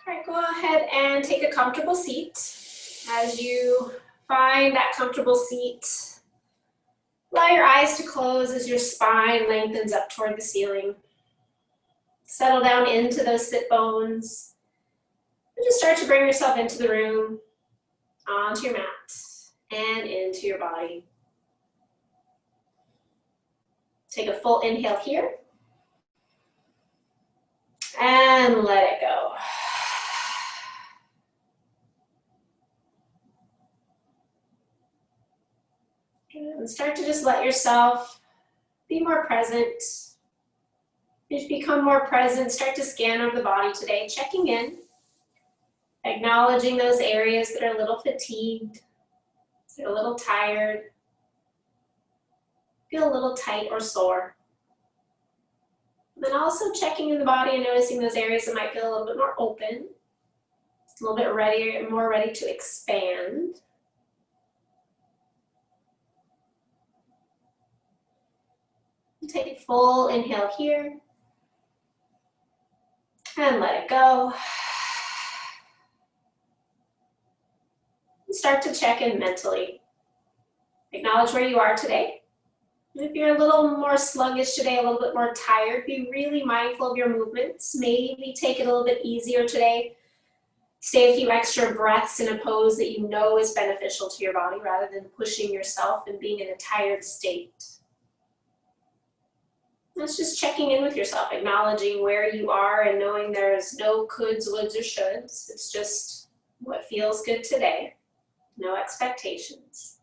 All right, go ahead and take a comfortable seat. As you find that comfortable seat, allow your eyes to close as your spine lengthens up toward the ceiling. Settle down into those sit bones. And just start to bring yourself into the room, onto your mat, and into your body. Take a full inhale here. And let it go. And start to just let yourself be more present. Just become more present. Start to scan over the body today, checking in, acknowledging those areas that are a little fatigued, that are a little tired, feel a little tight or sore. And then also checking in the body and noticing those areas that might feel a little bit more open, a little bit more ready to expand. Take a full inhale here. And let it go. And start to check in mentally. Acknowledge where you are today. If you're a little more sluggish today, a little bit more tired, be really mindful of your movements. Maybe take it a little bit easier today. Stay a few extra breaths in a pose that you know is beneficial to your body rather than pushing yourself and being in a tired state. That's just checking in with yourself, acknowledging where you are and knowing there's no coulds, woulds, or shoulds. It's just what feels good today. No expectations.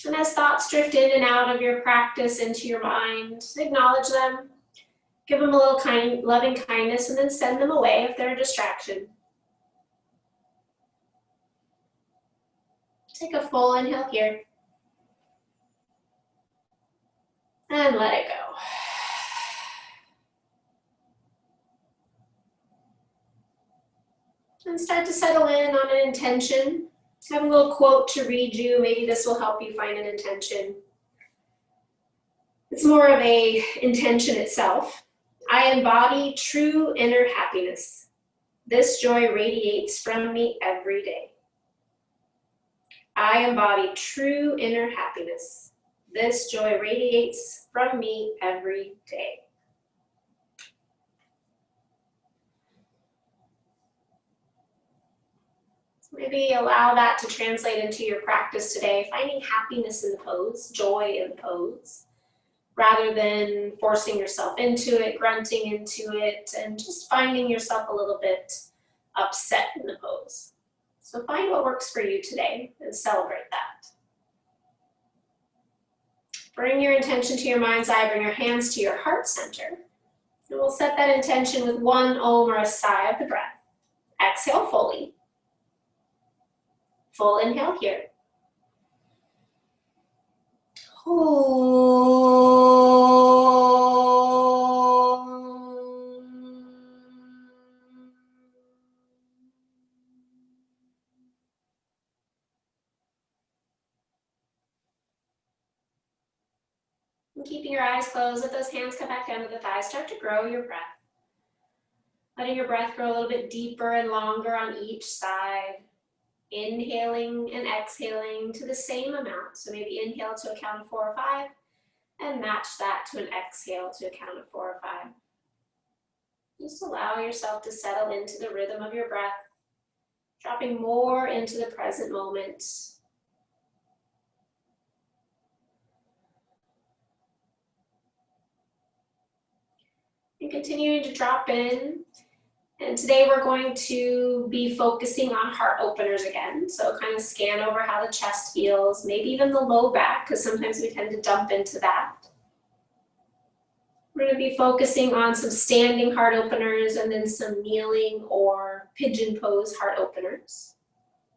And as thoughts drift in and out of your practice into your mind, acknowledge them, give them a little loving kindness, and then send them away if they're a distraction. Take a full inhale here. And let it go. And start to settle in on an intention. I have a little quote to read you. Maybe this will help you find an intention. It's more of an intention itself. I embody true inner happiness. This joy radiates from me every day. I embody true inner happiness. This joy radiates from me every day. Maybe allow that to translate into your practice today, finding happiness in the pose, joy in the pose, rather than forcing yourself into it, grunting into it, and just finding yourself a little bit upset in the pose. So find what works for you today and celebrate that. Bring your intention to your mind's eye, bring your hands to your heart center. And we'll set that intention with one om or a sigh of the breath. Exhale fully. Full inhale here. And keeping your eyes closed, let those hands come back down to the thighs. Start to grow your breath. Letting your breath grow a little bit deeper and longer on each side. Inhaling and exhaling to the same amount. So maybe inhale to a count of 4 or 5 and match that to an exhale to a count of 4 or 5. Just allow yourself to settle into the rhythm of your breath, dropping more into the present moment. And continuing to drop in. And today we're going to be focusing on heart openers again. So kind of scan over how the chest feels, maybe even the low back, because sometimes we tend to dump into that. We're going to be focusing on some standing heart openers and then some kneeling or pigeon pose heart openers.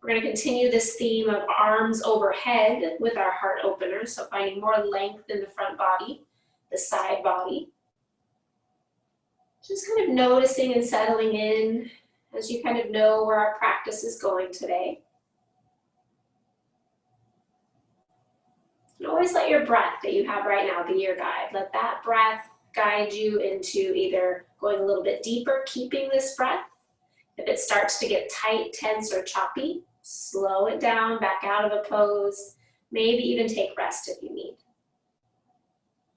We're going to continue this theme of arms overhead with our heart openers, so finding more length in the front body, the side body. Just kind of noticing and settling in as you kind of know where our practice is going today. And always let your breath that you have right now be your guide. Let that breath guide you into either going a little bit deeper, keeping this breath. If it starts to get tight, tense, or choppy, slow it down, back out of a pose, maybe even take rest if you need.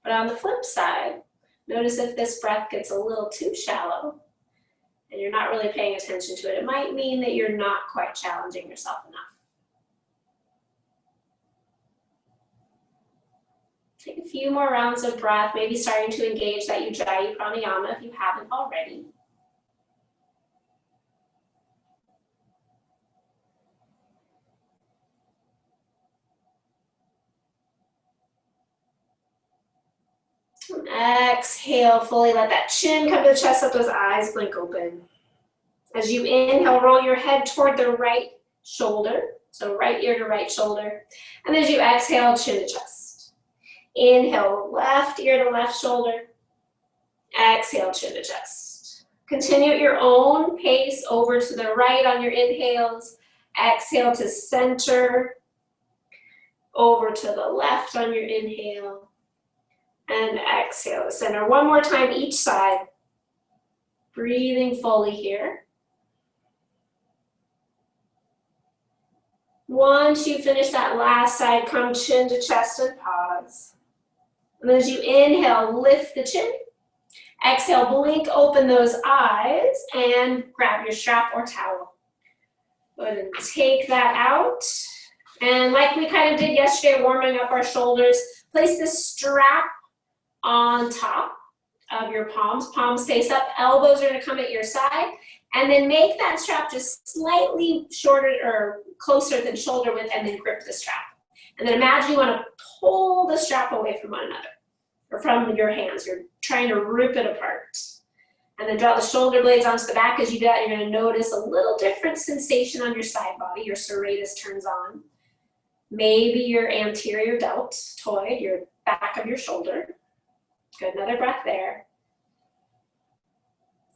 But on the flip side, notice if this breath gets a little too shallow and you're not really paying attention to it, it might mean that you're not quite challenging yourself enough. Take a few more rounds of breath, maybe starting to engage that Ujjayi pranayama if you haven't already. Exhale, fully let that chin come to the chest, let those eyes blink open. As you inhale, roll your head toward the right shoulder, so right ear to right shoulder. And as you exhale, chin to chest. Inhale, left ear to left shoulder. Exhale, chin to chest. Continue at your own pace over to the right on your inhales. Exhale to center. Over to the left on your inhale. And exhale to center. One more time each side. Breathing fully here. Once you finish that last side, come chin to chest and pause. And as you inhale, lift the chin. Exhale, blink open those eyes and grab your strap or towel. Go ahead and take that out. And like we kind of did yesterday, warming up our shoulders, place the strap on top of your palms. Palms face up, elbows are going to come at your side. And then make that strap just slightly shorter or closer than shoulder width, and then grip the strap. And then imagine you want to pull the strap away from one another, or from your hands. You're trying to rip it apart. And then draw the shoulder blades onto the back. As you do that, you're going to notice a little different sensation on your side body. Your serratus turns on. Maybe your anterior deltoid, your back of your shoulder. Good, another breath there.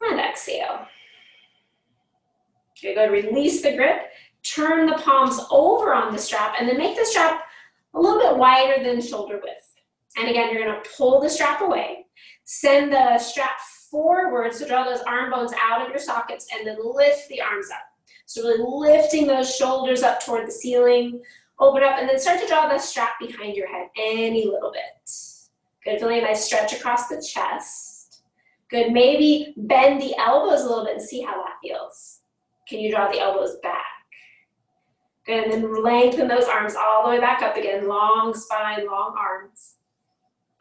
And exhale. Okay, good, release the grip. Turn the palms over on the strap and then make the strap a little bit wider than shoulder width. And again, you're gonna pull the strap away. Send the strap forward, so draw those arm bones out of your sockets and then lift the arms up. So really lifting those shoulders up toward the ceiling. Open up and then start to draw the strap behind your head any little bit. Good, feeling a nice stretch across the chest. Good, maybe bend the elbows a little bit and see how that feels. Can you draw the elbows back? Good, and then lengthen those arms all the way back up again. Long spine, long arms.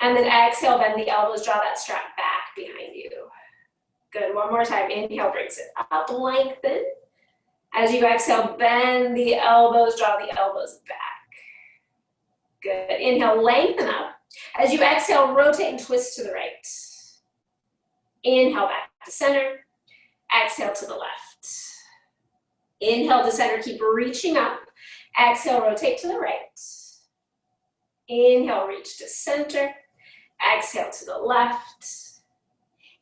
And then exhale, bend the elbows, draw that strap back behind you. Good, one more time. Inhale, brings it up, lengthen. As you exhale, bend the elbows, draw the elbows back. Good, inhale, lengthen up. As you exhale, rotate and twist to the right. Inhale, back to center. Exhale to the left. Inhale to center, keep reaching up. Exhale, rotate to the right. Inhale, reach to center. Exhale to the left.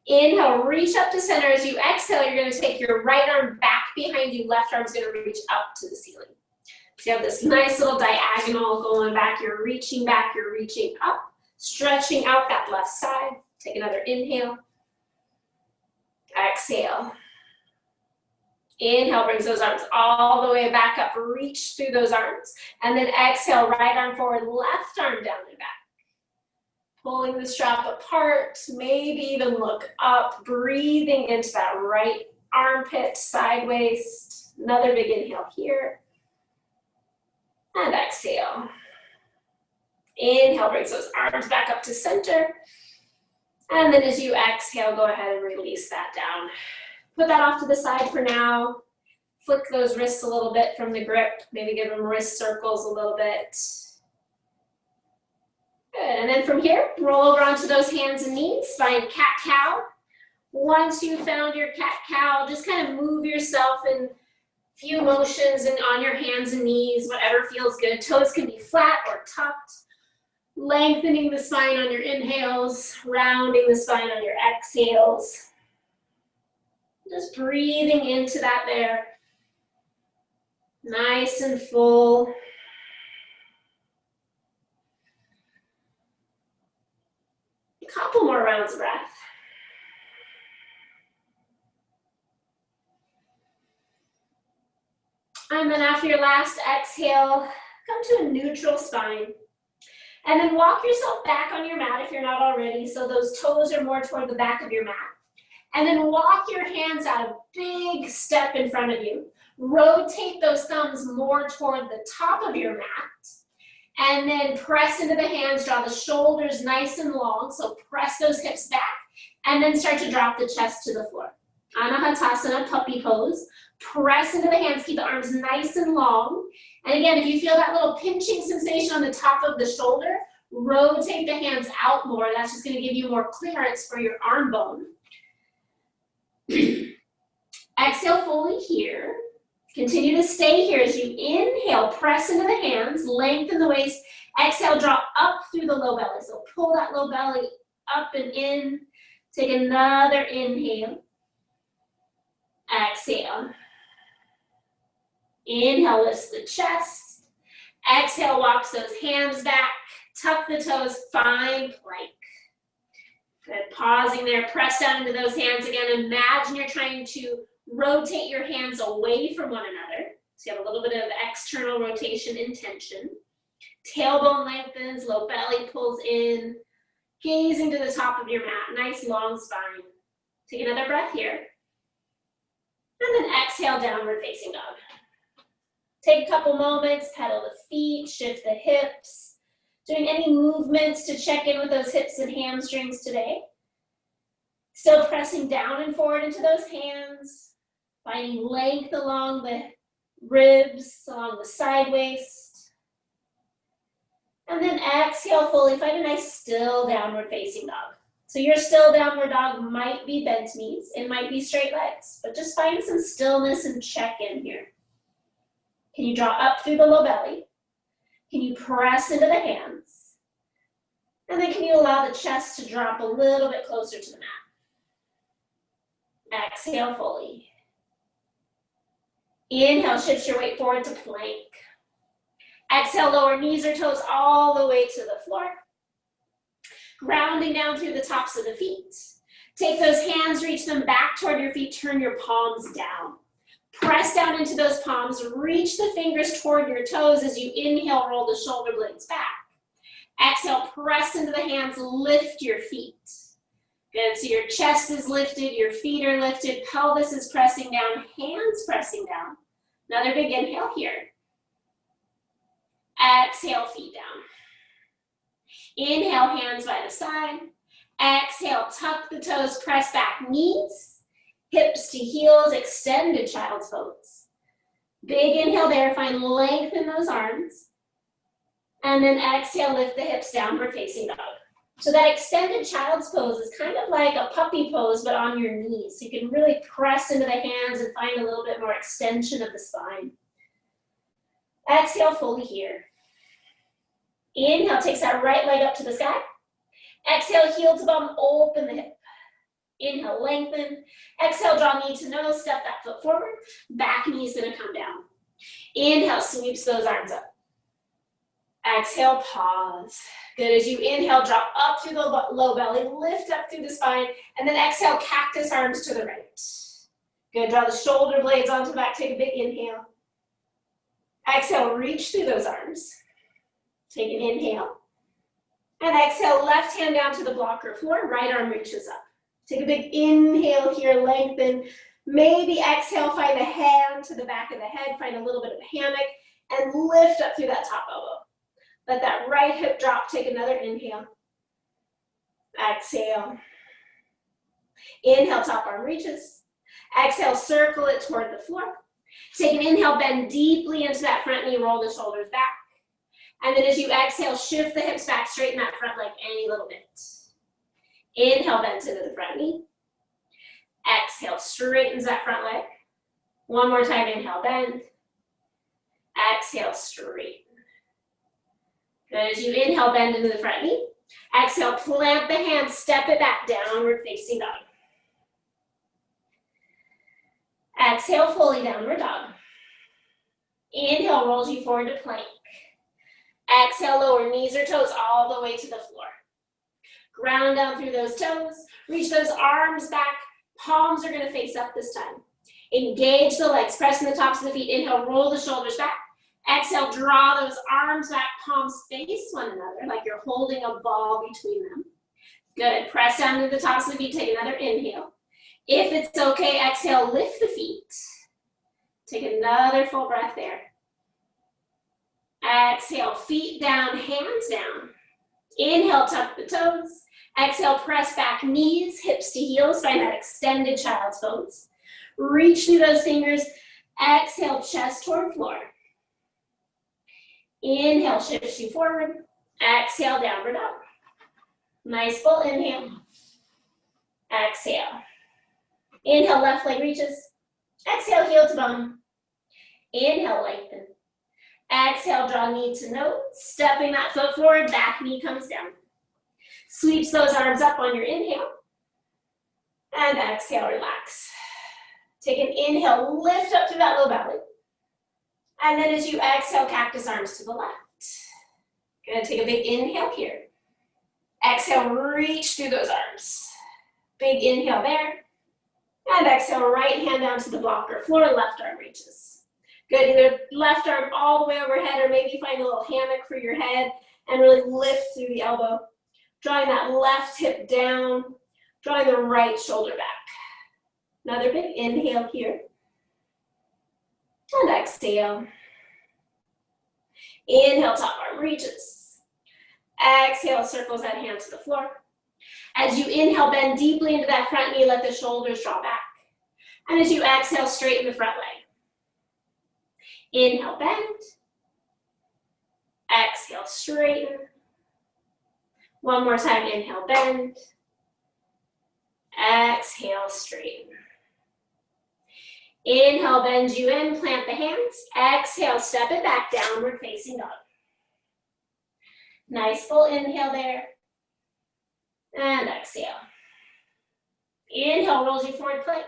Inhale, reach up to center. As you exhale, you're going to take your right arm back behind you. Left arm's going to reach up to the ceiling. So you have this nice little diagonal going back. You're reaching back, you're reaching up, stretching out that left side. Take another inhale. Exhale. Inhale, brings those arms all the way back up. Reach through those arms. And then exhale, right arm forward, left arm down and back. Pulling the strap apart, maybe even look up, breathing into that right armpit, side waist. Another big inhale here. And exhale. Inhale, brings those arms back up to center. And then as you exhale, go ahead and release that down. Put that off to the side for now. Flick those wrists a little bit from the grip. Maybe give them wrist circles a little bit. Good, and then from here, roll over onto those hands and knees. Find cat-cow. Once you've found your cat-cow, just kind of move yourself in few motions and on your hands and knees, whatever feels good. Toes can be flat or tucked. Lengthening the spine on your inhales, rounding the spine on your exhales. Just breathing into that there. Nice and full. Couple more rounds of breath. And then after your last exhale, come to a neutral spine. And then walk yourself back on your mat if you're not already, so those toes are more toward the back of your mat. And then walk your hands out, a big step in front of you. Rotate those thumbs more toward the top of your mat. And then press into the hands, draw the shoulders nice and long, so press those hips back. And then start to drop the chest to the floor. Anahatasana, puppy pose. Press into the hands, keep the arms nice and long. And again, if you feel that little pinching sensation on the top of the shoulder, rotate the hands out more. That's just gonna give you more clearance for your arm bone. Exhale fully here. Continue to stay here as you inhale, press into the hands, lengthen the waist. Exhale, draw up through the low belly. So pull that low belly up and in. Take another inhale. Exhale. Inhale, lifts the chest. Exhale, walks those hands back. Tuck the toes, find plank. Good, pausing there, press down into those hands again. Imagine you're trying to rotate your hands away from one another. So you have a little bit of external rotation in tension. Tailbone lengthens, low belly pulls in. Gazing to the top of your mat, nice long spine. Take another breath here. And then exhale, downward facing dog. Take a couple moments, pedal the feet, shift the hips. Doing any movements to check in with those hips and hamstrings today. Still pressing down and forward into those hands. Finding length along the ribs, along the side waist. And then exhale fully, find a nice still downward facing dog. So your still downward dog might be bent knees, it might be straight legs, but just find some stillness and check in here. Can you draw up through the low belly? Can you press into the hands? And then can you allow the chest to drop a little bit closer to the mat? Exhale fully. Inhale, shift your weight forward to plank. Exhale, lower knees or toes all the way to the floor. Grounding down through the tops of the feet. Take those hands, reach them back toward your feet, turn your palms down. Press down into those palms, reach the fingers toward your toes as you inhale, roll the shoulder blades back. Exhale, press into the hands, lift your feet. Good, so your chest is lifted, your feet are lifted, pelvis is pressing down, hands pressing down. Another big inhale here. Exhale, feet down. Inhale, hands by the side. Exhale, tuck the toes, press back, knees. Hips to heels, extended child's pose. Big inhale there, find length in those arms. And then exhale, lift the hips, downward facing dog. So that extended child's pose is kind of like a puppy pose, but on your knees. So you can really press into the hands and find a little bit more extension of the spine. Exhale fully here. Inhale, takes that right leg up to the sky. Exhale, heel to bum, open the hip. Inhale, lengthen. Exhale, draw knee to nose, step that foot forward. Back knee is gonna come down. Inhale, sweeps those arms up. Exhale, pause. Good, as you inhale, drop up through the low belly, lift up through the spine, and then exhale, cactus arms to the right. Good, draw the shoulder blades onto the back, take a big inhale. Exhale, reach through those arms. Take an inhale. And exhale, left hand down to the blocker floor, right arm reaches up. Take a big inhale here, lengthen. Maybe exhale, find a hand to the back of the head, find a little bit of a hammock, and lift up through that top elbow. Let that right hip drop, take another inhale. Exhale. Inhale, top arm reaches. Exhale, circle it toward the floor. Take an inhale, bend deeply into that front knee, roll the shoulders back. And then as you exhale, shift the hips back, straighten that front leg any little bit. Inhale, bend into the front knee. Exhale, straightens that front leg. One more time, inhale, bend. Exhale, straighten. Good, as you inhale, bend into the front knee. Exhale, plant the hands, step it back, downward facing dog. Exhale, fully downward dog. Inhale, rolls you forward to plank. Exhale, lower knees or toes all the way to the floor. Ground down through those toes. Reach those arms back. Palms are gonna face up this time. Engage the legs, pressing the tops of the feet. Inhale, roll the shoulders back. Exhale, draw those arms back, palms face one another, like you're holding a ball between them. Good, press down to the tops of the feet, take another inhale. If it's okay, exhale, lift the feet. Take another full breath there. Exhale, feet down, hands down. Inhale, tuck the toes. Exhale, press back, knees, hips to heels, find that extended child's pose. Reach through those fingers. Exhale, chest toward floor. Inhale, shifts you forward. Exhale, downward dog. Nice full inhale. Exhale. Inhale, left leg reaches. Exhale, heel to bum. Inhale, lengthen. Exhale, draw knee to nose. Stepping that foot forward, back knee comes down. Sweeps those arms up on your inhale. And exhale, relax. Take an inhale, lift up through that low belly. And then as you exhale, cactus arms to the left. Gonna take a big inhale here. Exhale, reach through those arms. Big inhale there. And exhale, right hand down to the blocker floor, left arm reaches. Good, either left arm all the way overhead or maybe find a little hammock for your head and really lift through the elbow. Drawing that left hip down, drawing the right shoulder back. Another big inhale here. And exhale. Inhale, top arm reaches. Exhale, circles that hand to the floor. As you inhale, bend deeply into that front knee, let the shoulders draw back. And as you exhale, straighten the front leg. Inhale, bend. Exhale, straighten. One more time, inhale, bend. Exhale, straighten. Inhale, bend you in, plant the hands. Exhale, step it back, downward facing dog. Nice full inhale there. And exhale. Inhale, rolls you forward, plank.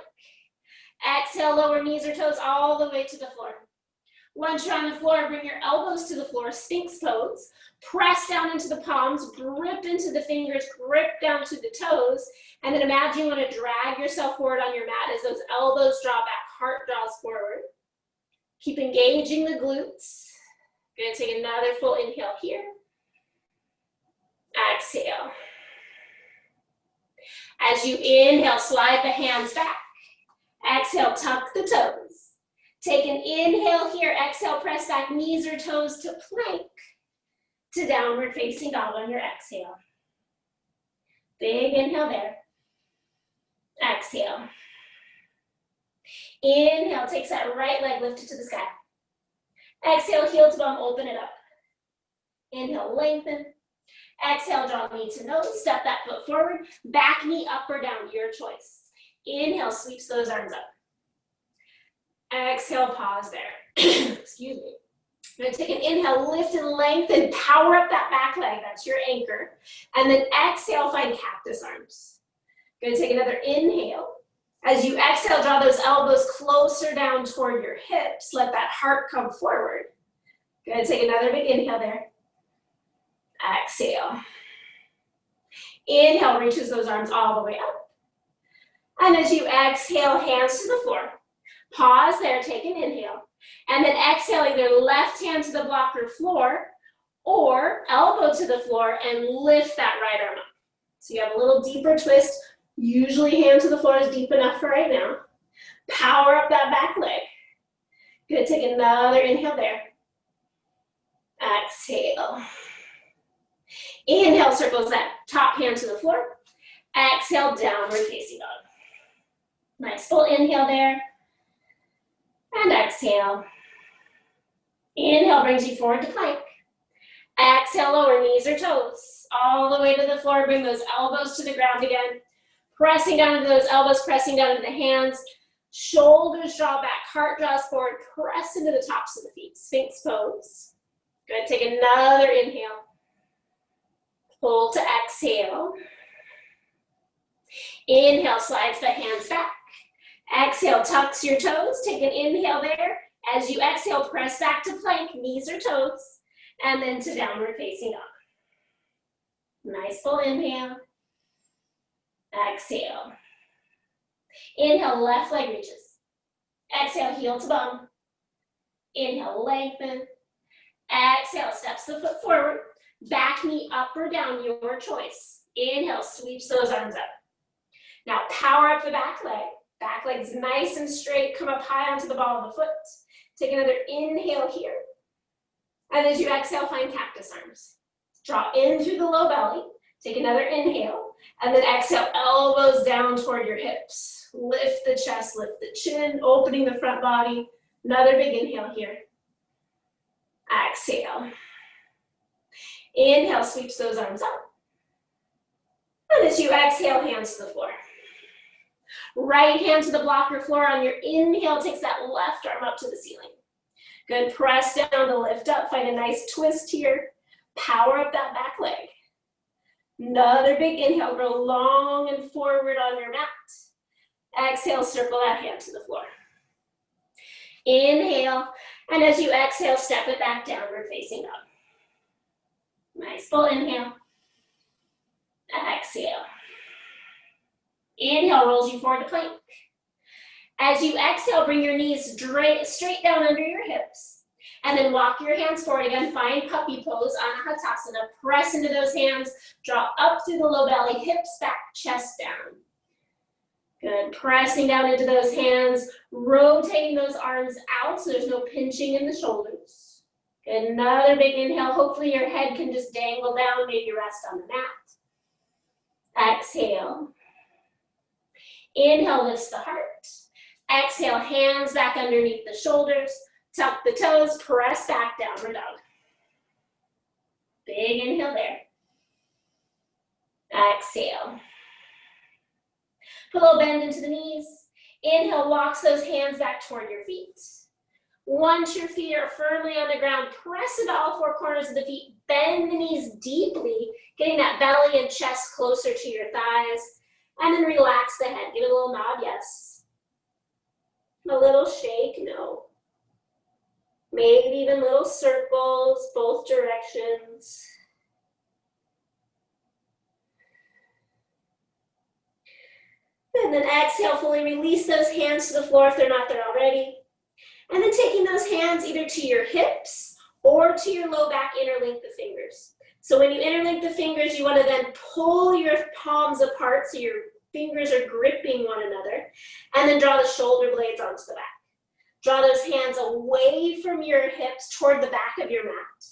Exhale, lower knees or toes all the way to the floor. Once you're on the floor, bring your elbows to the floor, Sphinx pose. Press down into the palms, grip into the fingers, grip down to the toes, and then imagine you want to drag yourself forward on your mat as those elbows draw back, heart draws forward. Keep engaging the glutes. Gonna take another full inhale here. Exhale. As you inhale, slide the hands back. Exhale, tuck the toes. Take an inhale here. Exhale, press back knees or toes to plank. To downward facing dog on your exhale. Big inhale there. Exhale. Inhale, takes that right leg lifted to the sky. Exhale, heel to bum, open it up. Inhale, lengthen. Exhale, draw knee to nose, step that foot forward. Back knee up or down, your choice. Inhale, sweeps those arms up. Exhale, pause there. Excuse me. I'm gonna take an inhale, lift and lengthen, power up that back leg, that's your anchor. And then exhale, find cactus arms. Gonna take another inhale. As you exhale, draw those elbows closer down toward your hips. Let that heart come forward. Gonna take another big inhale there. Exhale. Inhale, reaches those arms all the way up. And as you exhale, hands to the floor. Pause there, take an inhale. And then exhale, either left hand to the blocker floor or elbow to the floor and lift that right arm up. So you have a little deeper twist. Usually hand to the floor is deep enough for right now. Power up that back leg. Gonna take another inhale there. Exhale. Inhale, circles that top hand to the floor. Exhale, downward facing dog. Nice full inhale there. And exhale. Inhale brings you forward to plank. Exhale, lower knees or toes. All the way to the floor, bring those elbows to the ground again. Pressing down into those elbows, pressing down into the hands. Shoulders draw back, heart draws forward, press into the tops of the feet. Sphinx pose. Good, take another inhale. Pull to exhale. Inhale, slides the hands back. Exhale, tucks your toes. Take an inhale there. As you exhale, press back to plank, knees or toes, and then to downward facing dog. Nice full inhale. Exhale. Inhale, left leg reaches. Exhale, heel to bum. Inhale, lengthen. Exhale, steps the foot forward. Back knee up or down, your choice. Inhale, sweeps those arms up. Now power up the back leg. Back leg's nice and straight. Come up high onto the ball of the foot. Take another inhale here. And as you exhale, find cactus arms. Draw in through the low belly. Take another inhale. And then exhale, elbows down toward your hips. Lift the chest, lift the chin, opening the front body. Another big inhale here. Exhale. Inhale, sweeps those arms up. And as you exhale, hands to the floor. Right hand to the blocker floor. On your inhale, takes that left arm up to the ceiling. Good, press down to lift up. Find a nice twist here. Power up that back leg. Another big inhale, grow long and forward on your mat. Exhale, circle that hand to the floor. Inhale, and as you exhale, step it back downward facing up. Nice full inhale. Exhale. Inhale, rolls you forward to plank. As you exhale, bring your knees straight down under your hips. And then walk your hands forward again. Find puppy pose, Natarajasana. Press into those hands. Draw up through the low belly, hips back, chest down. Good, pressing down into those hands. Rotating those arms out so there's no pinching in the shoulders. Good, another big inhale. Hopefully your head can just dangle down. Maybe rest on the mat. Exhale. Inhale, lifts the heart. Exhale, hands back underneath the shoulders. Tuck the toes, press back, downward dog. Big inhale there. Exhale. Put a little bend into the knees. Inhale, walks those hands back toward your feet. Once your feet are firmly on the ground, press into all four corners of the feet. Bend the knees deeply, getting that belly and chest closer to your thighs. And then relax the head. Give it a little nod, yes. A little shake, no. Maybe even little circles, both directions. And then exhale, fully release those hands to the floor if they're not there already. And then taking those hands either to your hips or to your low back, interlink the fingers. So when you interlink the fingers, you want to then pull your palms apart so your fingers are gripping one another. And then draw the shoulder blades onto the back. Draw those hands away from your hips toward the back of your mat.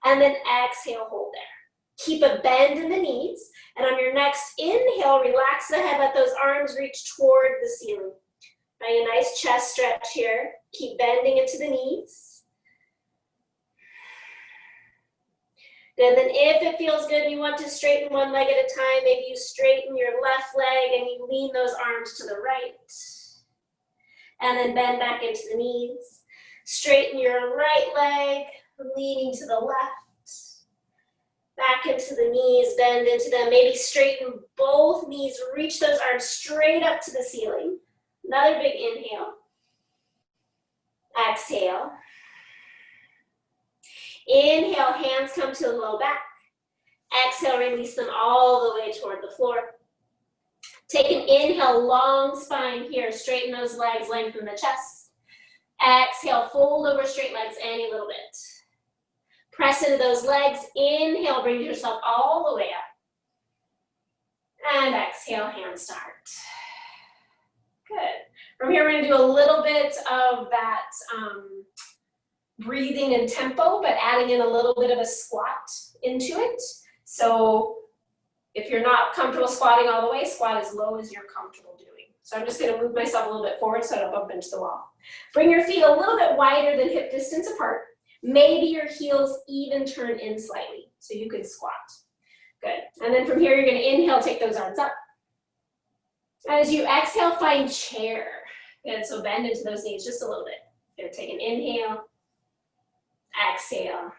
And then exhale, hold there. Keep a bend in the knees. And on your next inhale, relax the head, let those arms reach toward the ceiling. Find a nice chest stretch here. Keep bending into the knees. Good, then if it feels good, you want to straighten one leg at a time. Maybe you straighten your left leg and you lean those arms to the right. And then bend back into the knees. Straighten your right leg, leaning to the left. Back into the knees, bend into them. Maybe straighten both knees, reach those arms straight up to the ceiling. Another big inhale. Exhale. Inhale, hands come to the low back. Exhale, release them all the way toward the floor. Take an inhale, long spine here. Straighten those legs, lengthen the chest. Exhale, fold over straight legs any little bit. Press into those legs. Inhale, bring yourself all the way up. And exhale, hands to heart. Good. From here, we're going to do a little bit of that breathing and tempo, but adding in a little bit of a squat into it. So if you're not comfortable squatting all the way, squat as low as you're comfortable doing. So I'm just going to move myself a little bit forward so I don't bump into the wall. Bring your feet a little bit wider than hip distance apart. Maybe your heels even turn in slightly so you can squat. Good. And then from here, you're going to inhale, take those arms up. As you exhale, find chair. Good. So bend into those knees just a little bit. Good. Take an inhale. Exhale.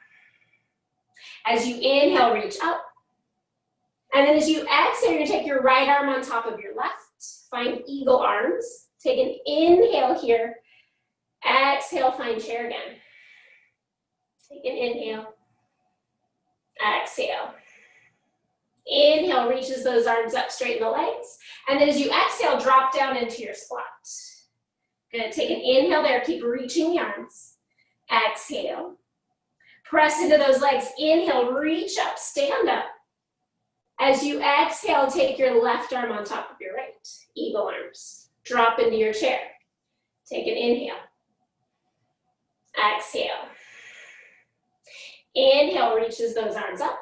As you inhale, reach up. And then as you exhale, you're going to take your right arm on top of your left. Find eagle arms. Take an inhale here. Exhale, find chair again. Take an inhale. Exhale. Inhale, reaches those arms up, straighten the legs. And then as you exhale, drop down into your squat. Good, take an inhale there, keep reaching the arms. Exhale. Press into those legs. Inhale, reach up, stand up. As you exhale, take your left arm on top of your right. Eagle arms. Drop into your chair. Take an inhale. Exhale. Inhale, reaches those arms up.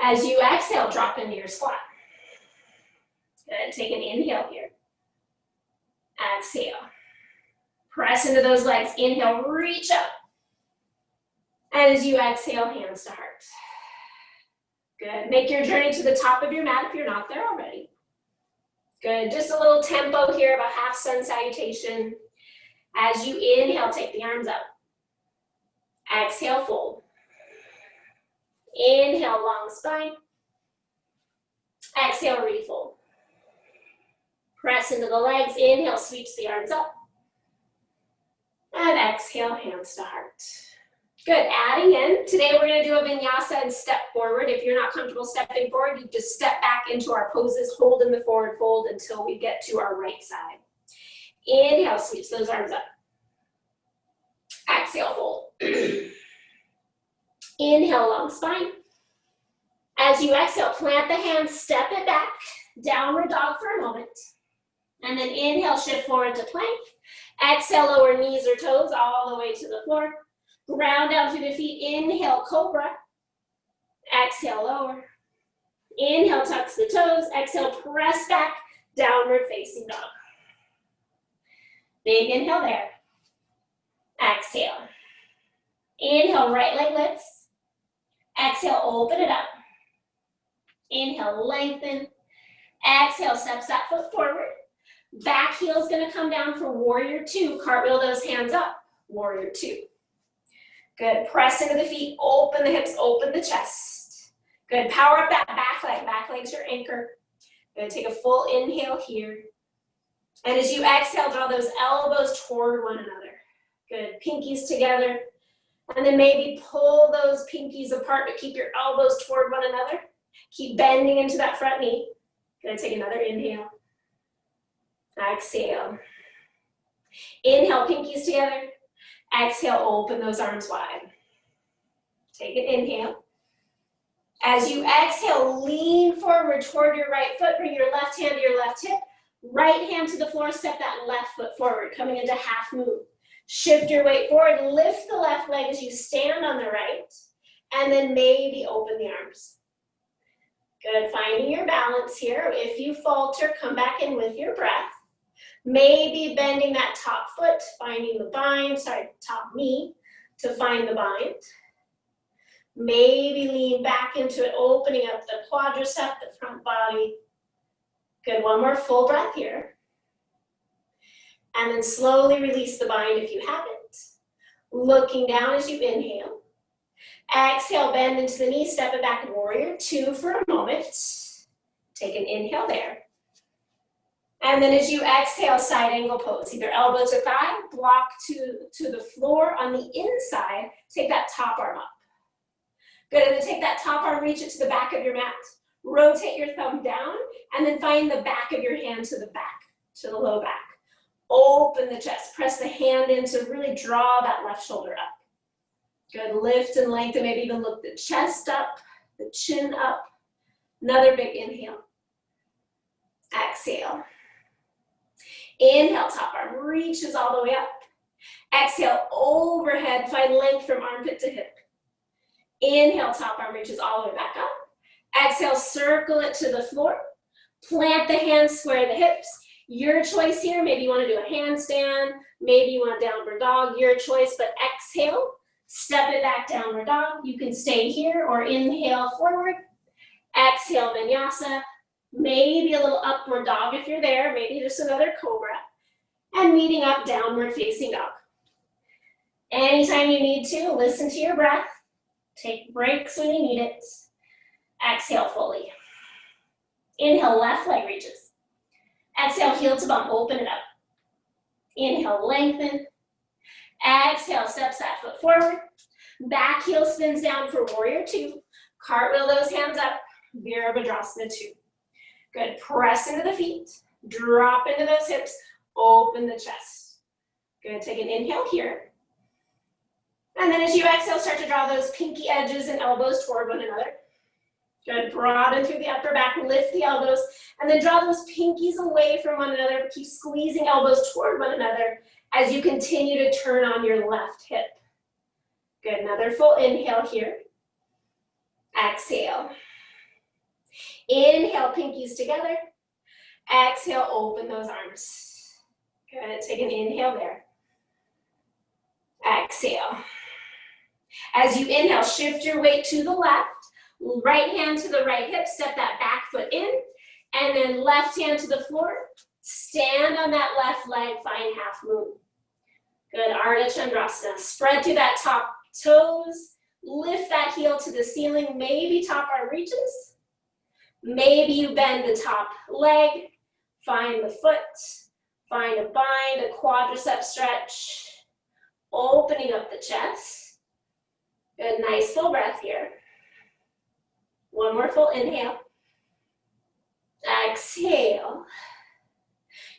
As you exhale, drop into your squat. Good, take an inhale here. Exhale. Press into those legs. Inhale, reach up. And as you exhale, hands to heart. Good. Make your journey to the top of your mat if you're not there already. Good. Just a little tempo here of a half sun salutation. As you inhale, take the arms up. Exhale, fold. Inhale, long spine. Exhale, refold. Press into the legs. Inhale, sweeps the arms up. And exhale, hands to heart. Good, adding in. Today we're gonna do a vinyasa and step forward. If you're not comfortable stepping forward, you just step back into our poses, hold in the forward fold until we get to our right side. Inhale, sweeps those arms up. Exhale, fold. Inhale, long spine. As you exhale, plant the hands, step it back, downward dog for a moment. And then inhale, shift forward to plank. Exhale, lower knees or toes all the way to the floor. Ground down through the feet. Inhale, cobra. Exhale, lower. Inhale, tucks the toes. Exhale, press back, downward facing dog. Big inhale there. Exhale. Inhale, right leg lifts. Exhale, open it up. Inhale, lengthen. Exhale, steps that foot forward. Back heel's gonna come down for warrior two. Cartwheel those hands up. Warrior two. Good, press into the feet, open the hips, open the chest. Good, power up that back leg. Back leg's your anchor. Good, take a full inhale here. And as you exhale, draw those elbows toward one another. Good, pinkies together. And then maybe pull those pinkies apart, but keep your elbows toward one another. Keep bending into that front knee. Good, take another inhale. Exhale. Inhale, pinkies together. Exhale, open those arms wide. Take an inhale. As you exhale, lean forward toward your right foot. Bring your left hand to your left hip. Right hand to the floor. Step that left foot forward, coming into half move. Shift your weight forward. Lift the left leg as you stand on the right. And then maybe open the arms. Good, finding your balance here. If you falter, come back in with your breath. Maybe bending that top foot, finding the bind, top knee to find the bind. Maybe lean back into it, opening up the quadricep, the front body. Good, one more full breath here. And then slowly release the bind if you haven't. Looking down as you inhale. Exhale, bend into the knee, step it back in warrior two for a moment. Take an inhale there. And then as you exhale, side angle pose. Either elbow to thigh, block to the floor on the inside. Take that top arm up. Good, and then take that top arm, reach it to the back of your mat. Rotate your thumb down, and then find the back of your hand to the back, to the low back. Open the chest, press the hand in to really draw that left shoulder up. Good, lift and lengthen, maybe even look the chest up, the chin up. Another big inhale. Exhale. Inhale, top arm reaches all the way up. Exhale, overhead, find length from armpit to hip. Inhale, top arm reaches all the way back up. Exhale, circle it to the floor. Plant the hands, square the hips. Your choice here, maybe you want to do a handstand, maybe you want a downward dog, your choice, but exhale, step it back, downward dog. You can stay here or inhale forward. Exhale, vinyasa. Maybe a little upward dog if you're there, maybe just another cobra. And meeting up, downward facing dog. Anytime you need to, listen to your breath. Take breaks when you need it. Exhale fully. Inhale, left leg reaches. Exhale, heel to bump, open it up. Inhale, lengthen. Exhale, steps that foot forward. Back heel spins down for warrior two. Cartwheel those hands up. Virabhadrasana 2. Good, press into the feet, drop into those hips, open the chest. Good, take an inhale here. And then as you exhale, start to draw those pinky edges and elbows toward one another. Good, broaden through the upper back, lift the elbows, and then draw those pinkies away from one another. Keep squeezing elbows toward one another as you continue to turn on your left hip. Good, another full inhale here. Exhale. Inhale, pinkies together. Exhale, open those arms. Good, take an inhale there. Exhale. As you inhale, shift your weight to the left. Right hand to the right hip, step that back foot in, and then left hand to the floor. Stand on that left leg, find half moon. Good, Ardha Chandrasana. Spread through that top toes, lift that heel to the ceiling, maybe top arm reaches. Maybe you bend the top leg, find the foot, find a bind, a quadricep stretch, opening up the chest. Good, nice full breath here. One more full inhale. Exhale.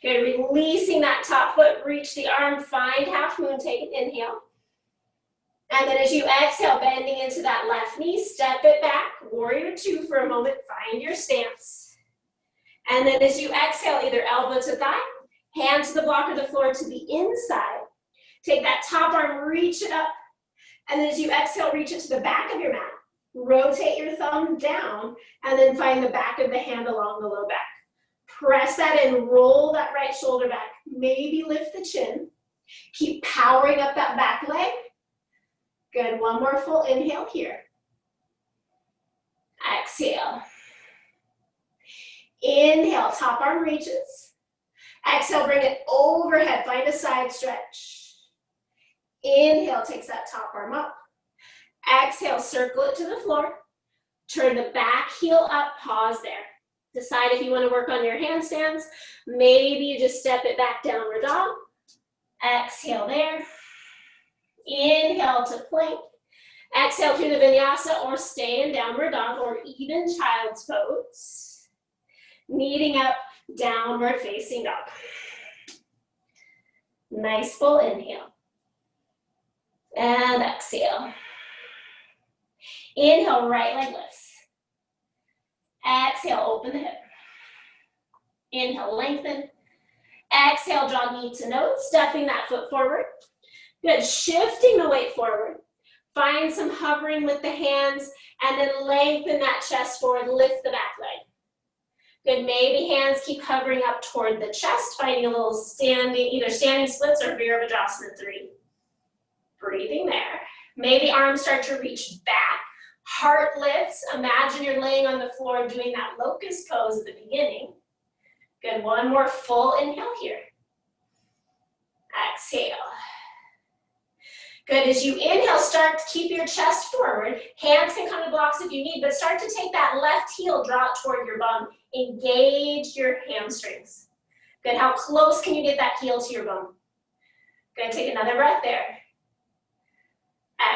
Good, releasing that top foot, reach the arm, find half moon, take an inhale. And then as you exhale, bending into that left knee, step it back, warrior 2 for a moment, find your stance. And then as you exhale, either elbow to thigh, hand to the block or the floor to the inside. Take that top arm, reach it up. And then as you exhale, reach it to the back of your mat. Rotate your thumb down, and then find the back of the hand along the low back. Press that in, roll that right shoulder back. Maybe lift the chin. Keep powering up that back leg. Good, one more full inhale here. Exhale. Inhale, top arm reaches. Exhale, bring it overhead, find a side stretch. Inhale, takes that top arm up. Exhale, circle it to the floor. Turn the back heel up, pause there. Decide if you want to work on your handstands. Maybe you just step it back, downward dog. Exhale there. Inhale to plank. Exhale through the vinyasa or stay in downward dog or even child's pose. Kneading up, downward facing dog. Nice full inhale. And exhale. Inhale, right leg lifts. Exhale, open the hip. Inhale, lengthen. Exhale, draw knee to nose, stepping that foot forward. Good, shifting the weight forward. Find some hovering with the hands, and then lengthen that chest forward, lift the back leg. Good, maybe hands keep hovering up toward the chest, finding a little standing, either standing splits or Virabhadrasana 3. Breathing there. Maybe arms start to reach back. Heart lifts. Imagine you're laying on the floor doing that locust pose at the beginning. Good, one more full inhale here. Exhale. Good, as you inhale, start to keep your chest forward. Hands can come to blocks if you need, but start to take that left heel, draw it toward your bum. Engage your hamstrings. Good, how close can you get that heel to your bum? Good, take another breath there.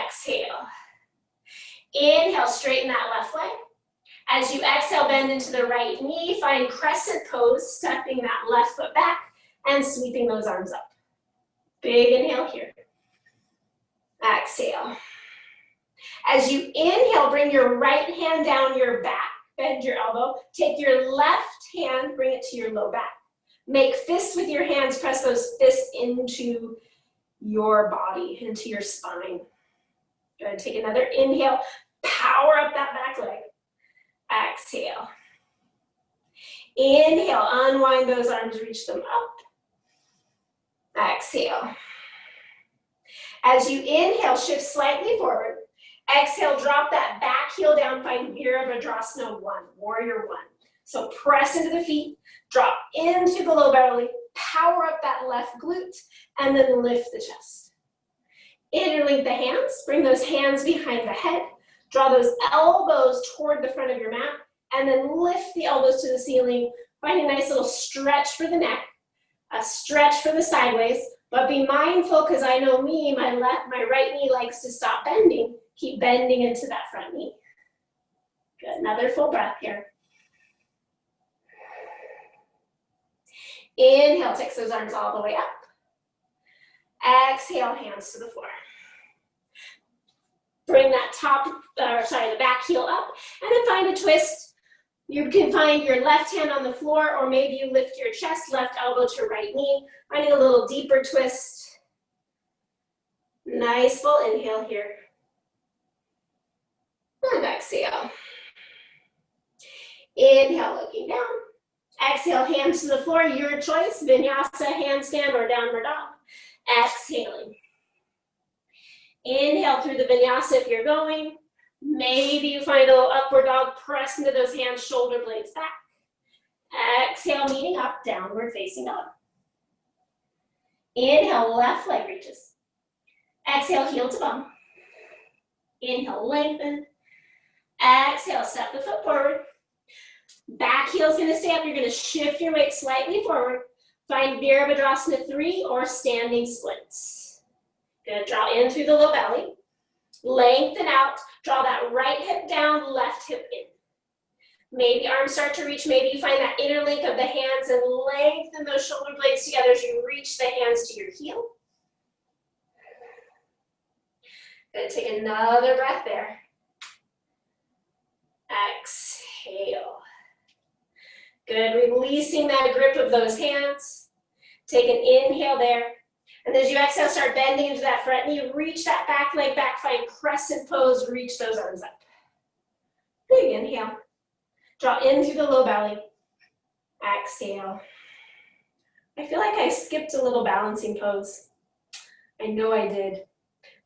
Exhale. Inhale, straighten that left leg. As you exhale, bend into the right knee, find crescent pose, stepping that left foot back and sweeping those arms up. Big inhale here. Exhale. As you inhale, bring your right hand down your back, bend your elbow, take your left hand, bring it to your low back. Make fists with your hands, press those fists into your body, into your spine. Good, take another inhale, power up that back leg. Exhale. Inhale, unwind those arms, reach them up. Exhale. As you inhale, shift slightly forward. Exhale, drop that back heel down, find Virabhadrasana 1, warrior 1. So press into the feet, drop into the low belly, power up that left glute, and then lift the chest. Interlink the hands, bring those hands behind the head, draw those elbows toward the front of your mat, and then lift the elbows to the ceiling. Find a nice little stretch for the neck, a stretch for the sideways, but be mindful, because I know me, my right knee likes to stop bending. Keep bending into that front knee. Good, another full breath here. Inhale, takes those arms all the way up. Exhale, hands to the floor. Bring that the back heel up, and then find a twist. You can find your left hand on the floor, or maybe you lift your chest, left elbow to right knee, finding a little deeper twist. Nice full inhale here. And exhale. Inhale, looking down. Exhale, hands to the floor, your choice, vinyasa, handstand, or downward dog. Exhaling. Inhale through the vinyasa if you're going. Maybe you find a little upward dog, press into those hands, shoulder blades back. Exhale, meeting up, downward facing dog. Inhale, left leg reaches. Exhale, heel to bum. Inhale, lengthen. Exhale, step the foot forward. Back heel's gonna stay up. You're gonna shift your weight slightly forward. Find Virabhadrasana 3 or standing splits. Gonna draw in through the low belly. Lengthen out. Draw that right hip down, left hip in. Maybe arms start to reach. Maybe you find that interlink of the hands and lengthen those shoulder blades together as you reach the hands to your heel. Gonna take another breath there. Exhale. Good, releasing that grip of those hands. Take an inhale there. And as you exhale, start bending into that front knee. Reach that back leg back, find crescent pose, reach those arms up. Big inhale. Draw in through the low belly. Exhale. I feel like I skipped a little balancing pose. I know I did.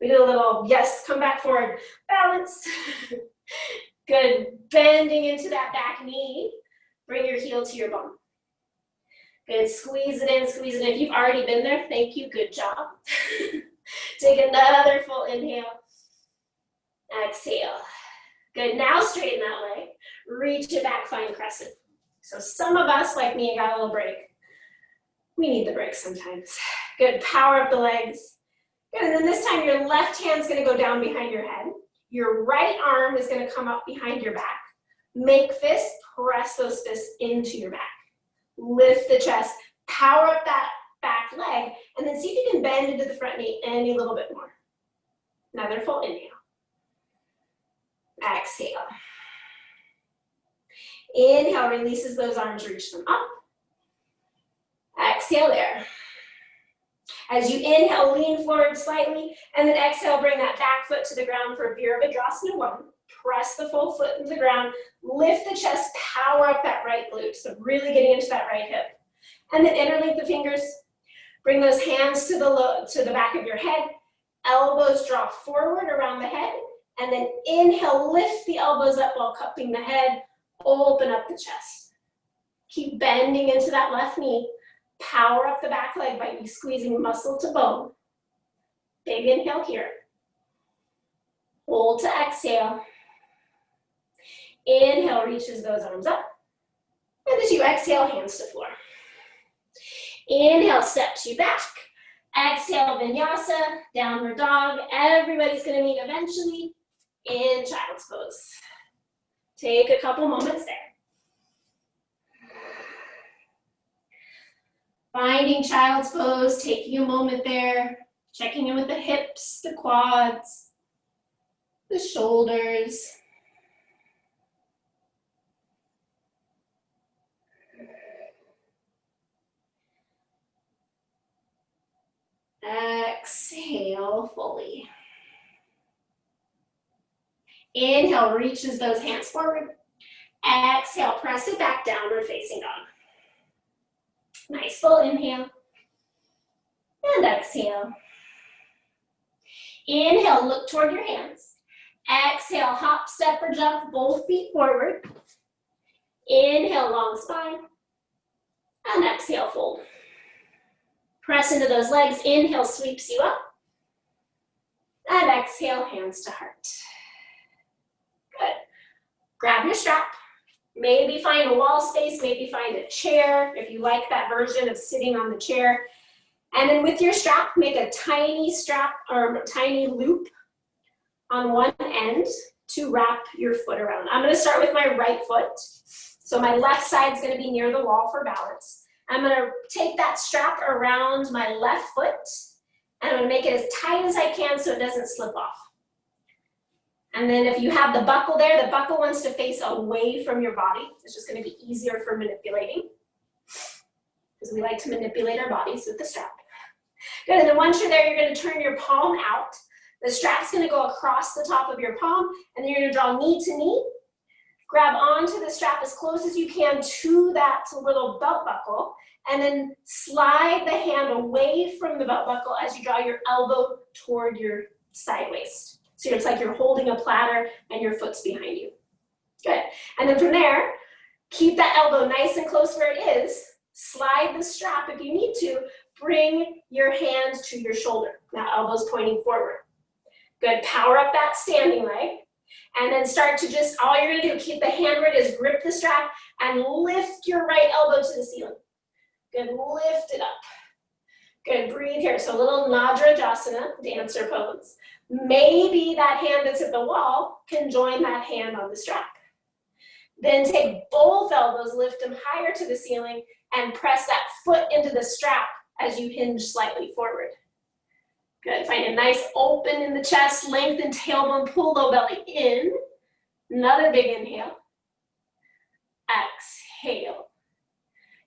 We did a little, yes, come back forward. Balance. Good, bending into that back knee. Bring your heel to your bum. Good, squeeze it in, squeeze it in. If you've already been there, thank you, good job. Take another full inhale. Exhale. Good, now straighten that leg. Reach it back, find crescent. So some of us, like me, got a little break. We need the break sometimes. Good, power up the legs. Good, and then this time your left hand's gonna go down behind your head. Your right arm is gonna come up behind your back. Make fists, press those fists into your back. Lift the chest, power up that back leg, and then see if you can bend into the front knee any little bit more. Another full inhale. Exhale. Inhale, releases those arms, reach them up. Exhale there. As you inhale, lean forward slightly, and then exhale, bring that back foot to the ground for Virabhadrasana 1. Press the full foot into the ground, lift the chest, power up that right glute. So really getting into that right hip. And then interlink the fingers, bring those hands to the back of your head, elbows draw forward around the head, and then inhale, lift the elbows up while cupping the head, open up the chest. Keep bending into that left knee, power up the back leg by squeezing muscle to bone. Big inhale here. Hold to exhale. Inhale, reaches those arms up. And as you exhale, hands to floor. Inhale, steps you back. Exhale, vinyasa, downward dog. Everybody's gonna meet eventually in child's pose. Take a couple moments there. Finding child's pose, taking a moment there, checking in with the hips, the quads, the shoulders. Exhale fully. Inhale, reaches those hands forward. Exhale, press it back, downward facing dog. Nice full inhale. And exhale. Inhale, look toward your hands. Exhale, hop, step, or jump, both feet forward. Inhale, long spine. And exhale, fold. Press into those legs. Inhale, sweeps you up. And exhale, hands to heart. Good. Grab your strap. Maybe find a wall space, maybe find a chair, if you like that version of sitting on the chair. And then with your strap, make a tiny strap or tiny loop on one end to wrap your foot around. I'm gonna start with my right foot. So my left side is gonna be near the wall for balance. I'm gonna take that strap around my left foot, and I'm gonna make it as tight as I can so it doesn't slip off. And then if you have the buckle there, the buckle wants to face away from your body. It's just gonna be easier for manipulating, because we like to manipulate our bodies with the strap. Good, and then once you're there, you're gonna turn your palm out. The strap's gonna go across the top of your palm, and then you're gonna draw knee to knee. Grab onto the strap as close as you can to that little belt buckle, and then slide the hand away from the belt buckle as you draw your elbow toward your side waist. So it's like you're holding a platter and your foot's behind you. Good. And then from there, keep that elbow nice and close where it is. Slide the strap if you need to. Bring your hand to your shoulder. Now elbows pointing forward. Good. Power up that standing leg. And then start to just, all you're gonna do, keep the hand where it is, grip the strap, and lift your right elbow to the ceiling. Good, lift it up. Good, breathe here. So a little Natarajasana, dancer pose. Maybe that hand that's at the wall can join that hand on the strap. Then take both elbows, lift them higher to the ceiling, and press that foot into the strap as you hinge slightly forward. Good, find a nice open in the chest, lengthen tailbone, pull low belly in. Another big inhale. Exhale.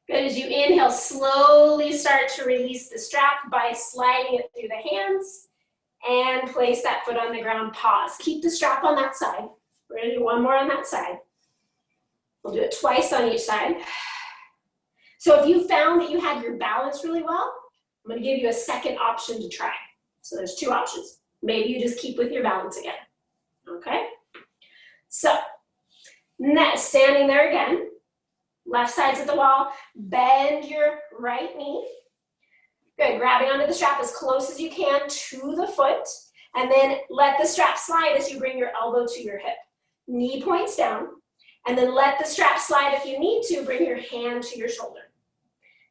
Good, as you inhale, slowly start to release the strap by sliding it through the hands and place that foot on the ground, pause. Keep the strap on that side. We're gonna do one more on that side. We'll do it twice on each side. So if you found that you had your balance really well, I'm gonna give you a second option to try. So there's two options. Maybe you just keep with your balance again, okay? So, next, standing there again, left side's at the wall, bend your right knee. Good, grabbing onto the strap as close as you can to the foot, and then let the strap slide as you bring your elbow to your hip. Knee points down, and then let the strap slide if you need to, bring your hand to your shoulder.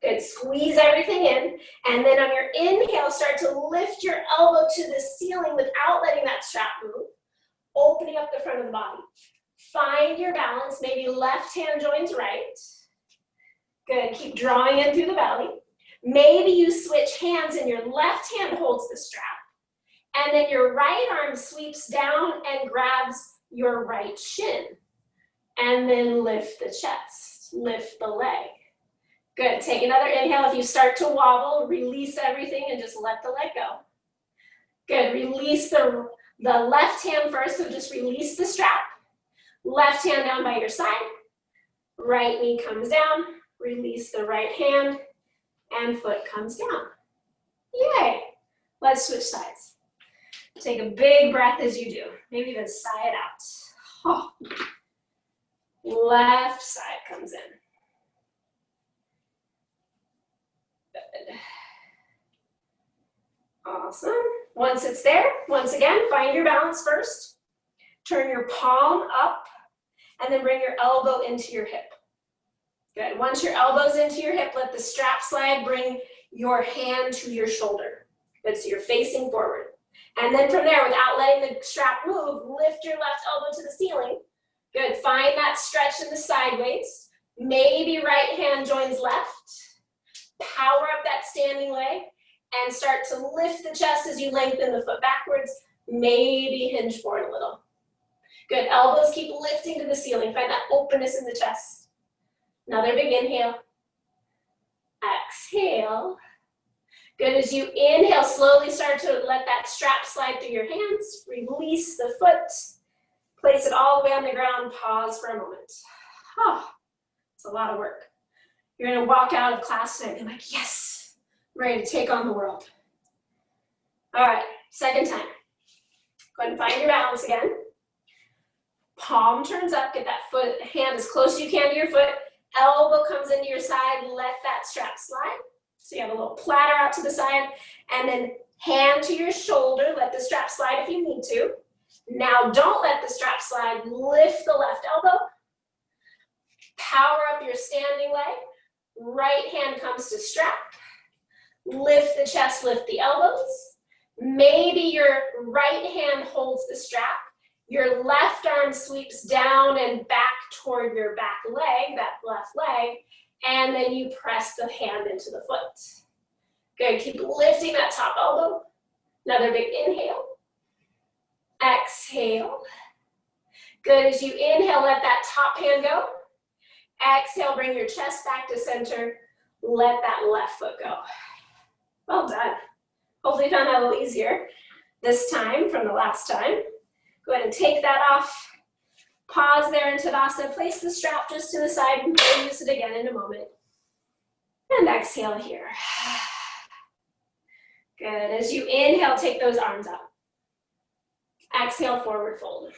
Good, squeeze everything in, and then on your inhale, start to lift your elbow to the ceiling without letting that strap move, opening up the front of the body. Find your balance, maybe left hand joins right. Good, keep drawing in through the belly. Maybe you switch hands and your left hand holds the strap, and then your right arm sweeps down and grabs your right shin, and then lift the chest, lift the leg. Good, take another inhale. If you start to wobble, release everything and just let the leg go. Good, release the left hand first, so just release the strap. Left hand down by your side. Right knee comes down, release the right hand, and foot comes down. Yay! Let's switch sides. Take a big breath as you do. Maybe even sigh it out. Oh. Left side comes in. Good. Awesome. Once it's there, once again, find your balance first. Turn your palm up, and then bring your elbow into your hip. Good. Once your elbow's into your hip, let the strap slide, bring your hand to your shoulder. Good, so you're facing forward. And then from there, without letting the strap move, lift your left elbow to the ceiling. Good, find that stretch in the side waist. Maybe right hand joins left. Power up that standing leg and start to lift the chest as you lengthen the foot backwards. Maybe hinge forward a little. Good, elbows keep lifting to the ceiling. Find that openness in the chest. Another big inhale. Exhale. Good, as you inhale, slowly start to let that strap slide through your hands. Release the foot. Place it all the way on the ground. Pause for a moment. Oh, it's a lot of work. You're gonna walk out of class tonight and be like, yes, I'm ready to take on the world. All right, second time. Go ahead and find your balance again. Palm turns up, get that foot, hand as close as you can to your foot. Elbow comes into your side, let that strap slide. So you have a little platter out to the side, and then hand to your shoulder, let the strap slide if you need to. Now don't let the strap slide, lift the left elbow. Power up your standing leg. Right hand comes to strap. Lift the chest, lift the elbows. Maybe your right hand holds the strap Your left arm sweeps down and back toward your back leg, that left leg, and then you press the hand into the foot. Good, keep lifting that top elbow. Another big inhale. Exhale. Good, as you inhale, let that top hand go. Exhale, bring your chest back to center. Let that left foot go. Well done. Hopefully you found that a little easier this time from the last time. Go ahead and take that off. Pause there in Tadasana. Place the strap just to the side and we'll use it again in a moment. And exhale here. Good. As you inhale, take those arms up. Exhale, forward fold.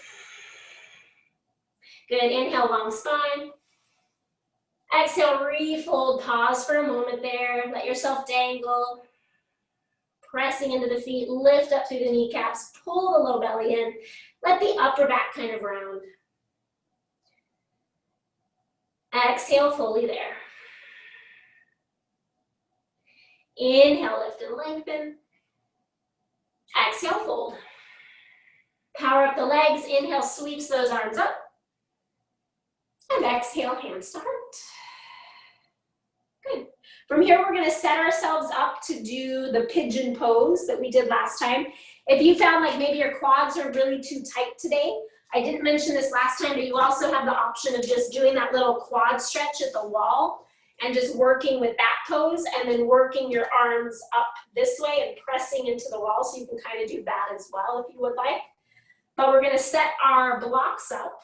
Good. Inhale, long spine. Exhale, refold. Pause for a moment there. Let yourself dangle. Pressing into the feet. Lift up through the kneecaps. Pull the low belly in. Let the upper back kind of round. Exhale, fully there. Inhale, lift and lengthen. Exhale, fold. Power up the legs. Inhale, sweeps those arms up. And exhale, hands to heart. Good. From here, we're going to set ourselves up to do the pigeon pose that we did last time. If you found like maybe your quads are really too tight today, I didn't mention this last time, but you also have the option of just doing that little quad stretch at the wall and just working with that pose and then working your arms up this way and pressing into the wall. So you can kind of do that as well if you would like. But we're going to set our blocks up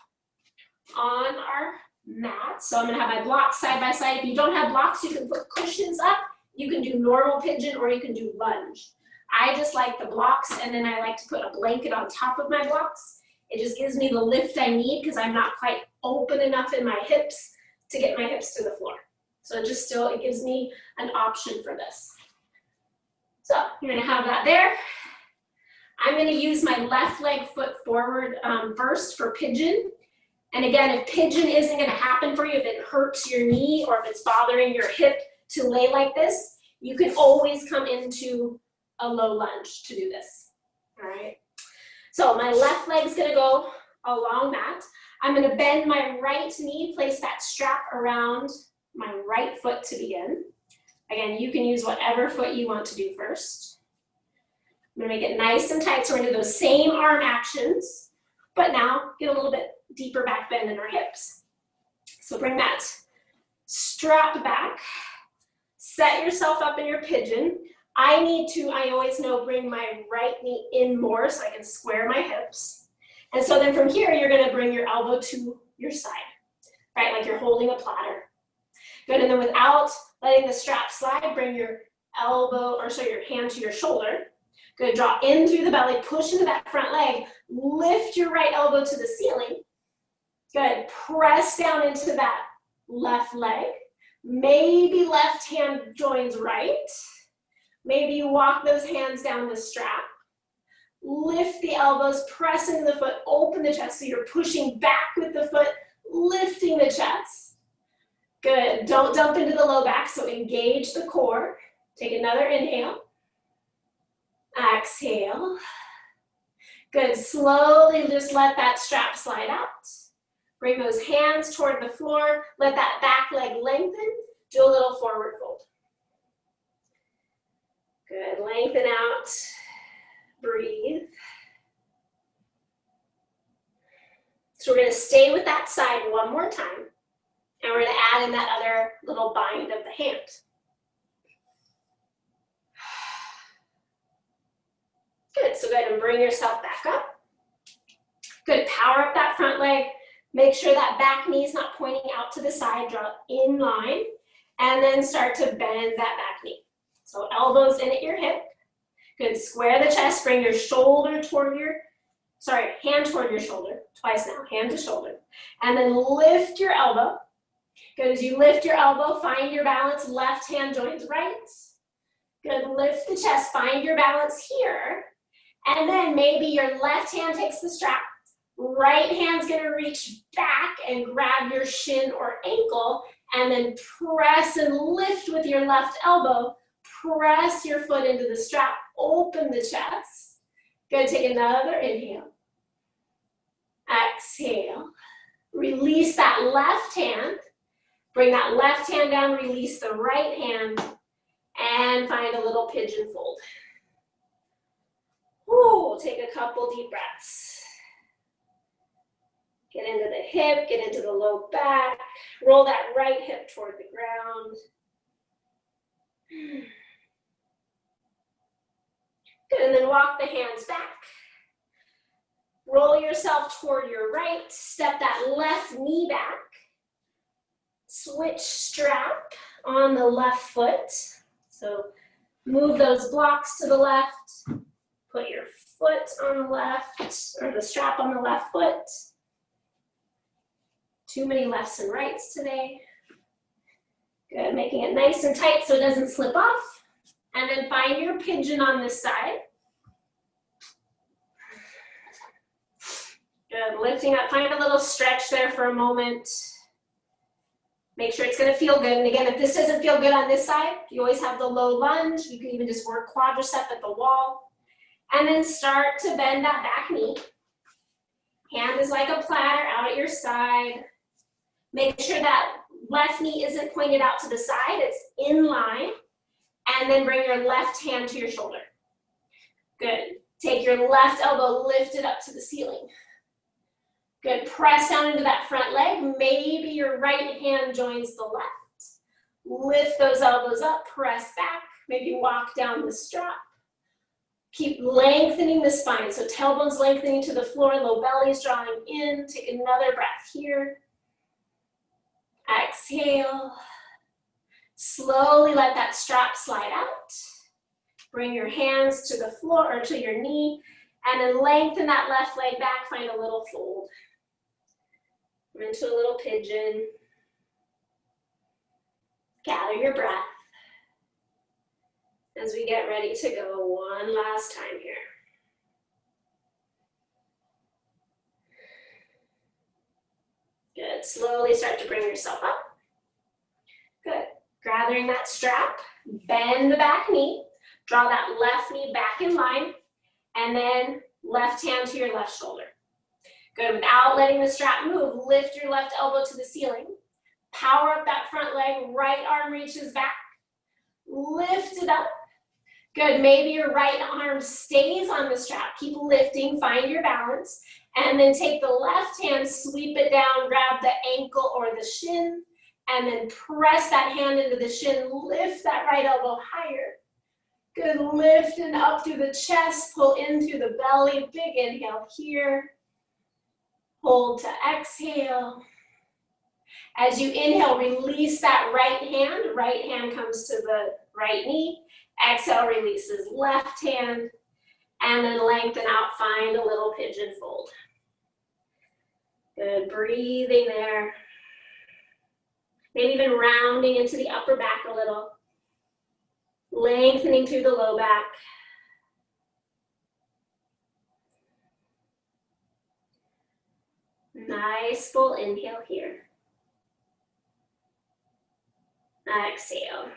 on our mat. So I'm going to have my blocks side by side. If you don't have blocks, you can put cushions up. You can do normal pigeon or you can do lunge. I just like the blocks, and then I like to put a blanket on top of my blocks. It just gives me the lift I need because I'm not quite open enough in my hips to get my hips to the floor. So it gives me an option for this. So you're going to have that there. I'm going to use my left leg foot forward first for pigeon. And again, if pigeon isn't going to happen for you, if it hurts your knee or if it's bothering your hip to lay like this, you can always come into a low lunge to do this. All right. So my left leg's going to go along that. I'm going to bend my right knee, place that strap around my right foot to begin. Again, you can use whatever foot you want to do first. I'm going to make it nice and tight. So we're going to do those same arm actions, but now get a little bit deeper back bend in our hips. So bring that strap back. Set yourself up in your pigeon. I always know, bring my right knee in more so I can square my hips. And so then from here, you're going to bring your elbow to your side, right? Like you're holding a platter. Good, and then without letting the strap slide, bring your your hand to your shoulder. Good, draw in through the belly, push into that front leg, lift your right elbow to the ceiling. Good, press down into that left leg. Maybe left hand joins right. Maybe you walk those hands down the strap. Lift the elbows, press into the foot, open the chest. So you're pushing back with the foot, lifting the chest. Good, don't dump into the low back, so engage the core. Take another inhale. Exhale. Good, slowly just let that strap slide out. Bring those hands toward the floor. Let that back leg lengthen. Do a little forward fold. Good, lengthen out. Breathe. So we're going to stay with that side one more time. And we're going to add in that other little bind of the hand. Good, so go ahead and bring yourself back up. Good, power up that front leg. Make sure that back knee is not pointing out to the side, draw in line, and then start to bend that back knee. So elbows in at your hip. Good, square the chest, bring your hand toward your shoulder, twice now, hand to shoulder. And then lift your elbow. Good, as you lift your elbow, find your balance, left hand joins right. Good, lift the chest, find your balance here. And then maybe your left hand takes the strap. Right hand's gonna reach back and grab your shin or ankle, and then press and lift with your left elbow. Press your foot into the strap, open the chest. Good, take another inhale. Exhale. Release that left hand. Bring that left hand down, release the right hand, and find a little pigeon fold. Ooh, take a couple deep breaths. Get into the hip, get into the low back. Roll that right hip toward the ground. Good, and then walk the hands back. Roll yourself toward your right. Step that left knee back. Switch strap on the left foot. So move those blocks to the left. Put your foot on the left, or the strap on the left foot. Too many lefts and rights today. Good, making it nice and tight so it doesn't slip off. And then find your pigeon on this side. Good, lifting up, find a little stretch there for a moment. Make sure it's gonna feel good. And again, if this doesn't feel good on this side, you always have the low lunge. You can even just work quadricep at the wall. And then start to bend that back knee. Hand is like a platter out at your side. Make sure that left knee isn't pointed out to the side, it's in line. And then bring your left hand to your shoulder. Good. Take your left elbow, lift it up to the ceiling. Good, press down into that front leg. Maybe your right hand joins the left. Lift those elbows up, press back. Maybe walk down the strap. Keep lengthening the spine. So tailbone's lengthening to the floor, low belly's drawing in. Take another breath here. Exhale. Slowly let that strap slide out. Bring your hands to the floor or to your knee, and then lengthen that left leg back, find a little fold. Into a little pigeon. Gather your breath as we get ready to go one last time here. Good, slowly start to bring yourself up. Good, gathering that strap, bend the back knee, draw that left knee back in line, and then left hand to your left shoulder. Good, without letting the strap move, lift your left elbow to the ceiling. Power up that front leg, right arm reaches back. Lift it up. Good, maybe your right arm stays on the strap. Keep lifting, find your balance. And then take the left hand, sweep it down, grab the ankle or the shin, and then press that hand into the shin. Lift that right elbow higher. Good, lift and up through the chest, pull in through the belly. Big inhale here. Hold to exhale. As you inhale, release that right hand. Right hand comes to the right knee. Exhale, releases left hand. And then lengthen out, find a little pigeon fold. Good, breathing there. Maybe even rounding into the upper back a little. Lengthening through the low back. Nice full inhale here. Exhale.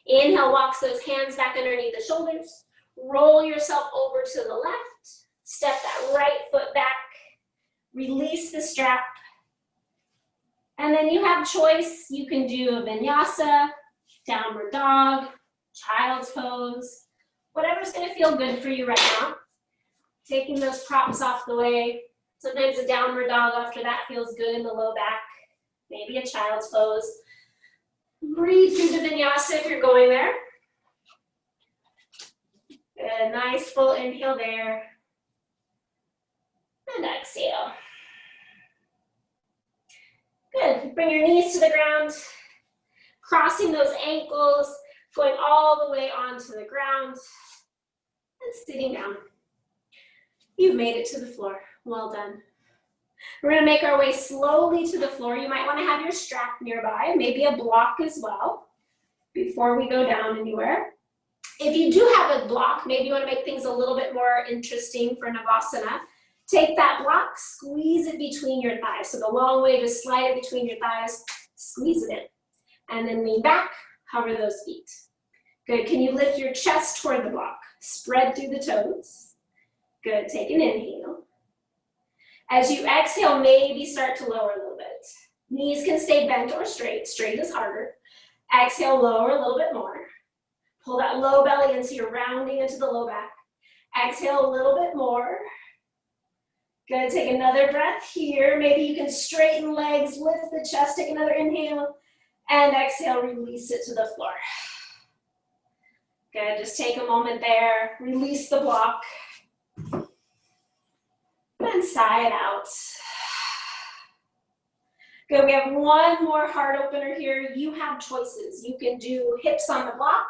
Inhale, walks those hands back underneath the shoulders. Roll yourself over to the left. Step that right foot back. Release the strap. And then you have choice. You can do a vinyasa, downward dog, child's pose, whatever's gonna feel good for you right now. Taking those props off the way. Sometimes a downward dog after that feels good in the low back. Maybe a child's pose. Breathe through the vinyasa if you're going there. Good, nice full inhale there. And exhale. Good, bring your knees to the ground. Crossing those ankles, going all the way onto the ground. And sitting down. You've made it to the floor. Well done. We're gonna make our way slowly to the floor. You might wanna have your strap nearby, maybe a block as well, before we go down anywhere. If you do have a block, maybe you wanna make things a little bit more interesting for Savasana. Take that block, squeeze it between your thighs. So the long way, just slide it between your thighs, squeeze it in. And then lean back, hover those feet. Good, can you lift your chest toward the block? Spread through the toes. Good, take an inhale. As you exhale, maybe start to lower a little bit. Knees can stay bent or straight. Straight is harder. Exhale, lower a little bit more. Pull that low belly in so you're rounding into the low back. Exhale a little bit more. Good, take another breath here. Maybe you can straighten legs, lift the chest, take another inhale, and exhale, release it to the floor. Good, just take a moment there, release the block, and sigh it out. Good, we have one more heart opener here. You have choices. You can do hips on the block.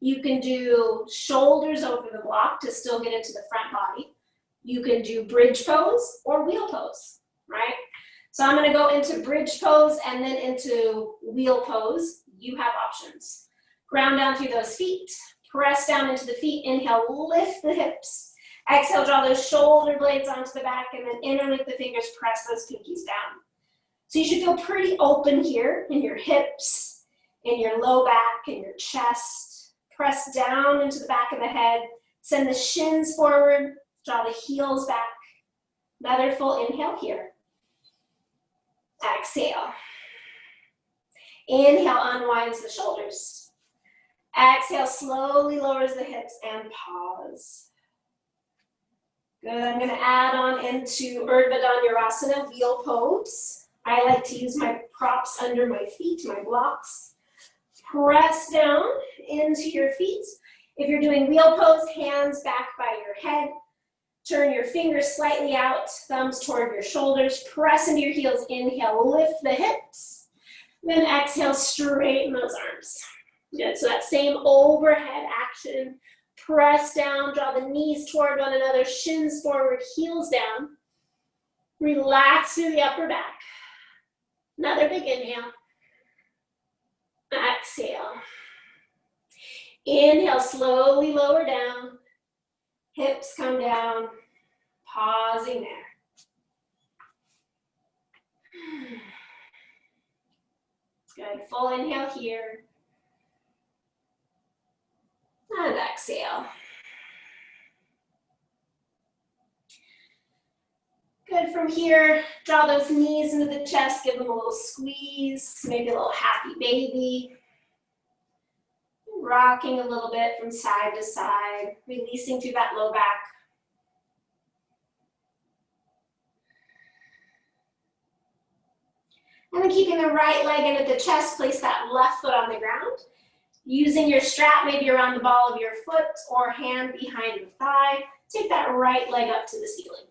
You can do shoulders over the block to still get into the front body. You can do bridge pose or wheel pose, right? So I'm gonna go into bridge pose and then into wheel pose. You have options. Ground down through those feet, press down into the feet, inhale, lift the hips. Exhale, draw those shoulder blades onto the back and then interlock the fingers, press those pinkies down. So you should feel pretty open here in your hips, in your low back, in your chest. Press down into the back of the head, send the shins forward, draw the heels back. Another full inhale here. Exhale. Inhale, unwinds the shoulders. Exhale, slowly lowers the hips and pause. Good, I'm gonna add on into Urdhva Dhanurasana, wheel pose. I like to use my props under my feet, my blocks. Press down into your feet. If you're doing wheel pose, hands back by your head. Turn your fingers slightly out, thumbs toward your shoulders. Press into your heels, inhale, lift the hips. Then exhale, straighten those arms. Good, so that same overhead action. Press down, draw the knees toward one another, shins forward, heels down. Relax through the upper back. Another big inhale. Exhale. Inhale, slowly lower down. Hips come down. Pausing there. Good, full inhale here. And exhale. Good, from here, draw those knees into the chest, give them a little squeeze, maybe a little happy baby. Rocking a little bit from side to side, releasing through that low back. And then keeping the right leg in at the chest, place that left foot on the ground. Using your strap maybe around the ball of your foot or hand behind the thigh, take that right leg up to the ceiling.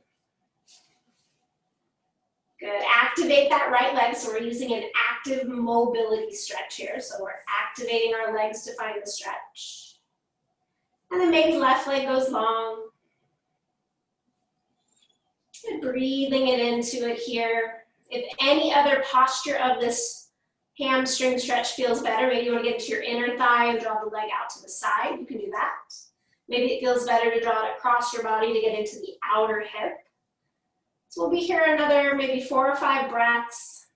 Good, activate that right leg. So we're using an active mobility stretch here. So we're activating our legs to find the stretch. And then maybe left leg goes long. And breathing it into it here. If any other posture of this hamstring stretch feels better, maybe you want to get into your inner thigh and draw the leg out to the side, you can do that. Maybe it feels better to draw it across your body to get into the outer hip. So we'll be here another maybe 4 or 5 breaths.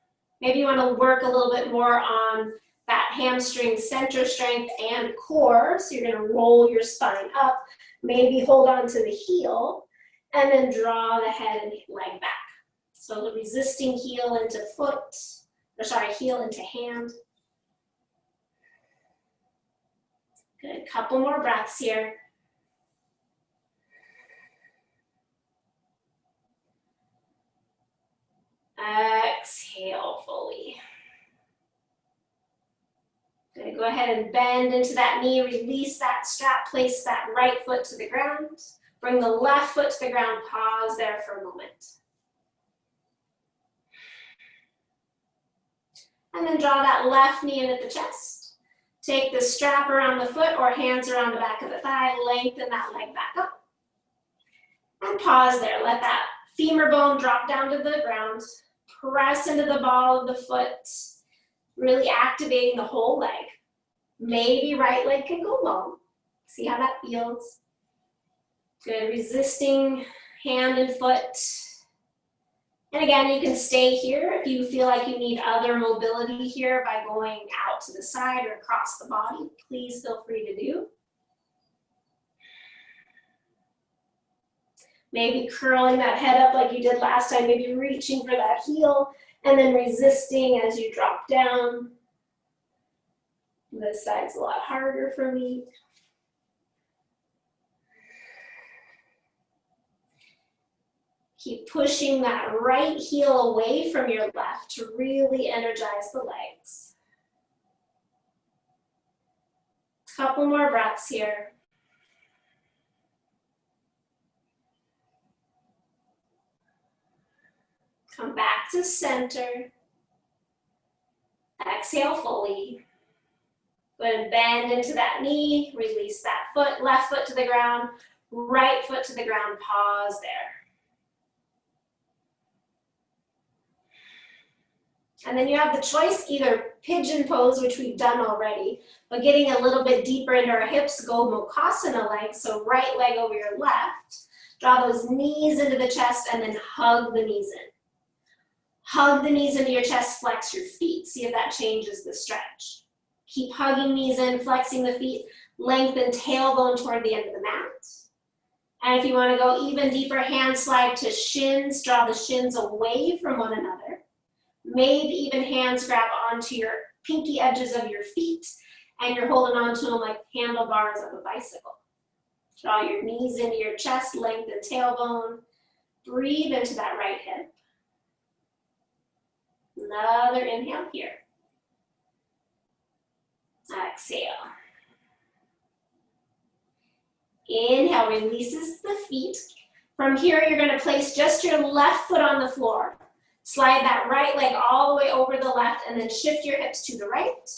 Maybe you want to work a little bit more on that hamstring center strength and core. So you're going to roll your spine up, maybe hold on to the heel, and then draw the head and leg back. So the resisting heel into heel into hand. Good, couple more breaths here. Exhale fully. Good, go ahead and bend into that knee, release that strap, place that right foot to the ground. Bring the left foot to the ground, pause there for a moment. And then draw that left knee in at the chest. Take the strap around the foot or hands around the back of the thigh, lengthen that leg back up. And pause there, let that femur bone drop down to the ground. Press into the ball of the foot, really activating the whole leg. Maybe right leg can go long. See how that feels. Good, resisting hand and foot. And again, you can stay here if you feel like you need other mobility here by going out to the side or across the body. Please feel free to do. Maybe curling that head up like you did last time, maybe reaching for that heel and then resisting as you drop down. This side's a lot harder for me. Keep pushing that right heel away from your left to really energize the legs. Couple more breaths here. Come back to center. Exhale fully. Go ahead and bend into that knee. Release that foot, left foot to the ground, right foot to the ground. Pause there. And then you have the choice, either pigeon pose, which we've done already, but getting a little bit deeper into our hips, go Mokasana legs, so right leg over your left. Draw those knees into the chest and then hug the knees in. Hug the knees into your chest, flex your feet. See if that changes the stretch. Keep hugging knees in, flexing the feet, lengthen tailbone toward the end of the mat. And if you want to go even deeper, hand slide to shins, draw the shins away from one another. Maybe even hands grab onto your pinky edges of your feet and you're holding onto them like handlebars of a bicycle. Draw your knees into your chest, lengthen tailbone. Breathe into that right hip. Another inhale here. Exhale. Inhale, releases the feet. From here, you're going to place just your left foot on the floor. Slide that right leg all the way over the left and then shift your hips to the right.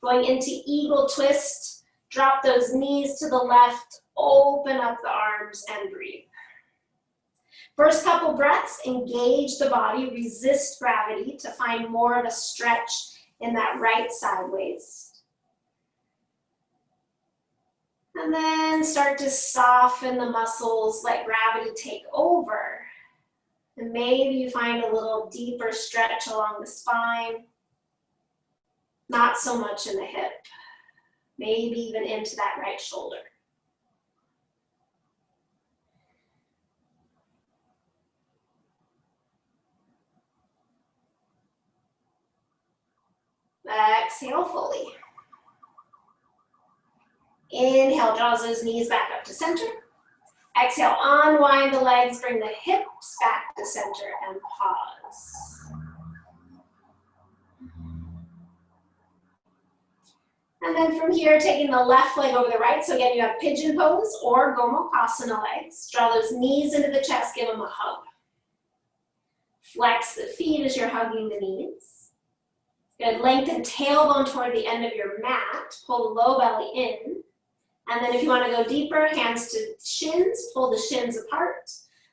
Going into eagle twist, drop those knees to the left, open up the arms and breathe. First couple breaths, engage the body, resist gravity to find more of a stretch in that right side waist. And then start to soften the muscles, let gravity take over. And maybe you find a little deeper stretch along the spine, not so much in the hip, maybe even into that right shoulder. Exhale fully. Inhale, draws those knees back up to center. Exhale, unwind the legs, bring the hips back to center and pause. And then from here, taking the left leg over the right. So again, you have pigeon pose or Gomukasana legs. Draw those knees into the chest, give them a hug. Flex the feet as you're hugging the knees. Good, lengthen tailbone toward the end of your mat. Pull the low belly in. And then if you want to go deeper, hands to shins, pull the shins apart.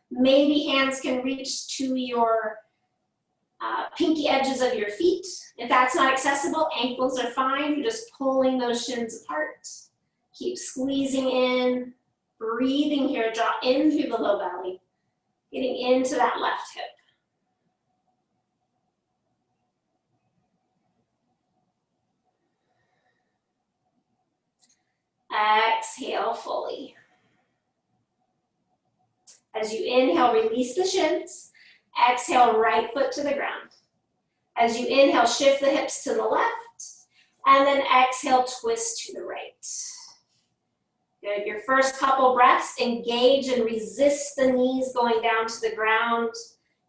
Maybe hands can reach to your pinky edges of your feet. If that's not accessible, ankles are fine. You're just pulling those shins apart. Keep squeezing in, breathing here, draw in through the low belly, getting into that left hip. Exhale fully. As you inhale, release the shins. Exhale, right foot to the ground. As you inhale, shift the hips to the left. And then exhale, twist to the right. Good. Your first couple breaths, engage and resist the knees going down to the ground.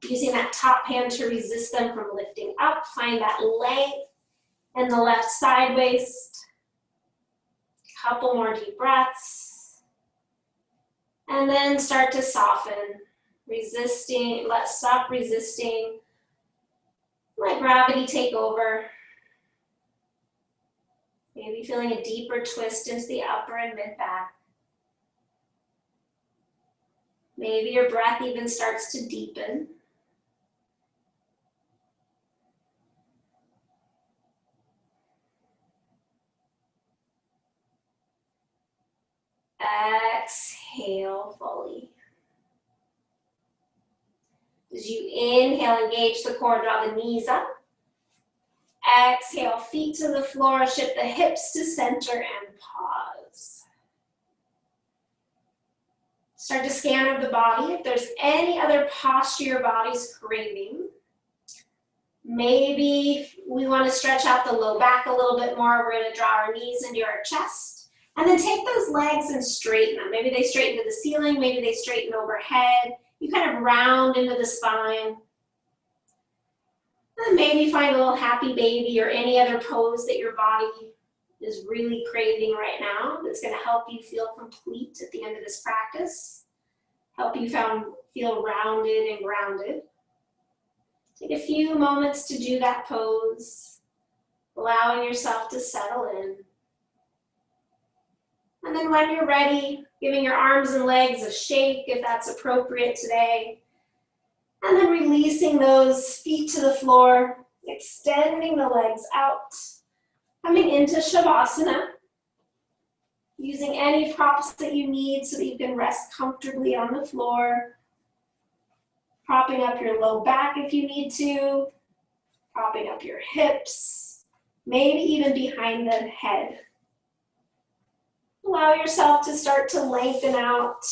Using that top hand to resist them from lifting up. Find that length in the left side waist. Couple more deep breaths. And then start to soften. Resisting, stop resisting. Let gravity take over. Maybe feeling a deeper twist into the upper and mid back. Maybe your breath even starts to deepen. Exhale fully. As you inhale, engage the core, draw the knees up. Exhale, feet to the floor, shift the hips to center and pause. Start to scan over the body. If there's any other posture your body's craving, maybe we want to stretch out the low back a little bit more. We're going to draw our knees into our chest. And then take those legs and straighten them. Maybe they straighten to the ceiling. Maybe they straighten overhead. You kind of round into the spine. And maybe find a little happy baby or any other pose that your body is really craving right now that's going to help you feel complete at the end of this practice. Help you feel rounded and grounded. Take a few moments to do that pose, allowing yourself to settle in. And then when you're ready, giving your arms and legs a shake if that's appropriate today. And then releasing those feet to the floor, extending the legs out. Coming into Savasana, using any props that you need so that you can rest comfortably on the floor. Propping up your low back if you need to. Propping up your hips, maybe even behind the head. Allow yourself to start to lengthen out.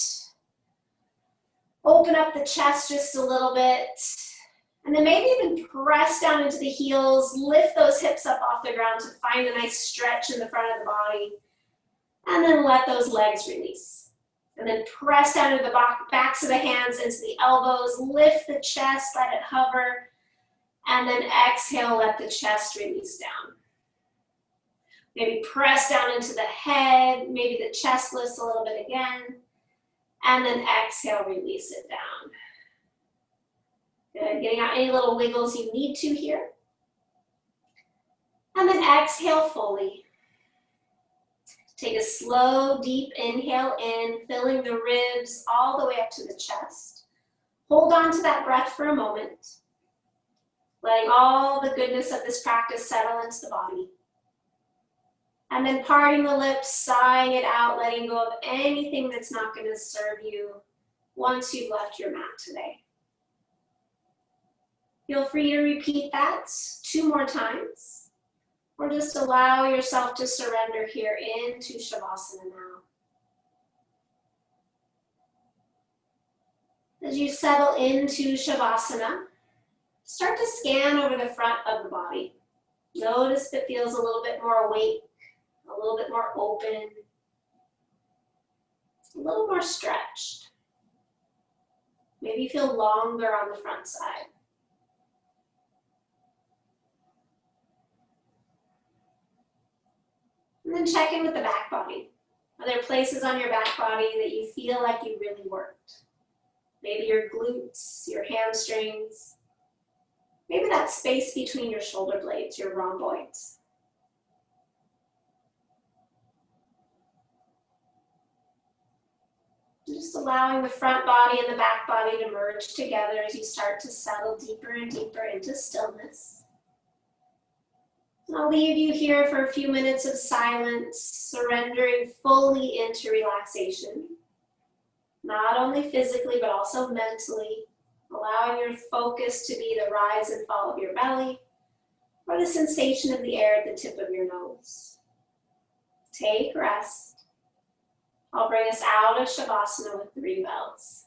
Open up the chest just a little bit. And then maybe even press down into the heels. Lift those hips up off the ground to find a nice stretch in the front of the body. And then let those legs release. And then press down into the backs of the hands, into the elbows. Lift the chest, let it hover. And then exhale, let the chest release down. Maybe press down into the head, maybe the chest lifts a little bit again, and then exhale, release it down. Good, getting out any little wiggles you need to here. And then exhale fully. Take a slow, deep inhale in, filling the ribs all the way up to the chest. Hold on to that breath for a moment, letting all the goodness of this practice settle into the body. And then parting the lips, sighing it out, letting go of anything that's not going to serve you once you've left your mat today. Feel free to repeat that 2 more times, or just allow yourself to surrender here into Savasana now. As you settle into Savasana, start to scan over the front of the body. Notice if it feels a little bit more awake, a little bit more open, a little more stretched. Maybe feel longer on the front side. And then check in with the back body. Are there places on your back body that you feel like you really worked? Maybe your glutes, your hamstrings. Maybe that space between your shoulder blades, your rhomboids. Just allowing the front body and the back body to merge together as you start to settle deeper and deeper into stillness. And I'll leave you here for a few minutes of silence, surrendering fully into relaxation. Not only physically, but also mentally, allowing your focus to be the rise and fall of your belly, or the sensation of the air at the tip of your nose. Take rest. I'll bring us out of Savasana with 3 bells.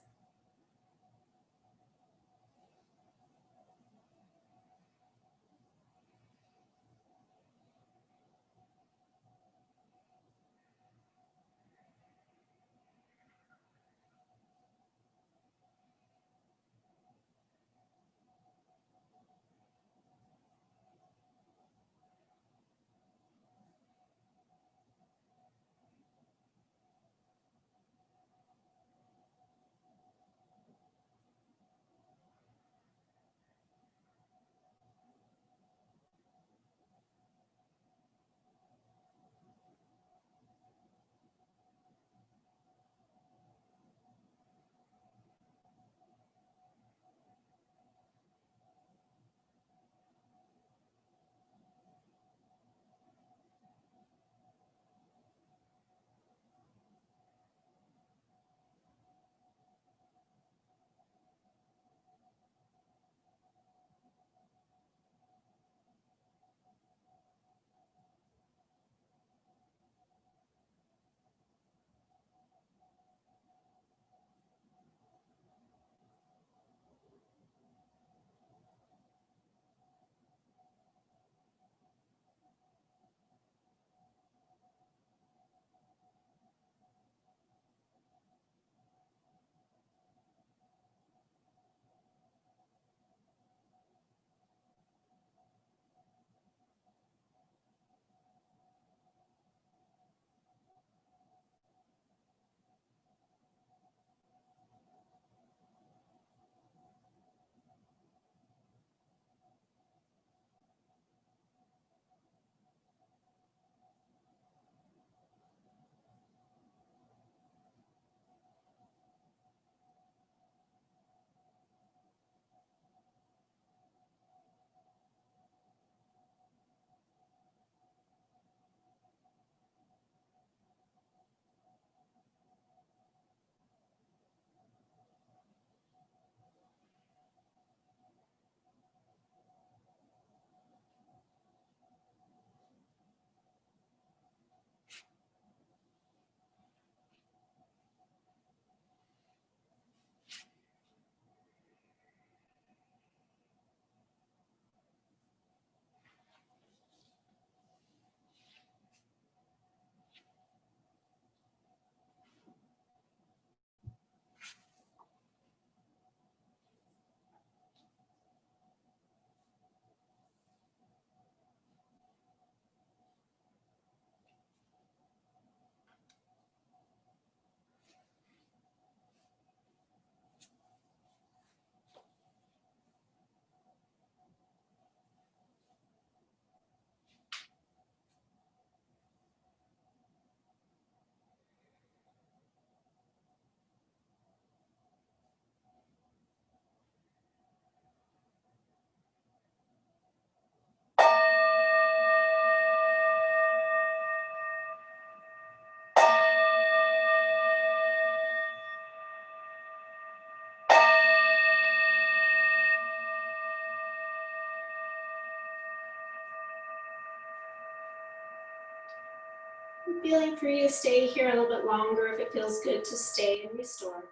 Feeling free to stay here a little bit longer if it feels good to stay and restore.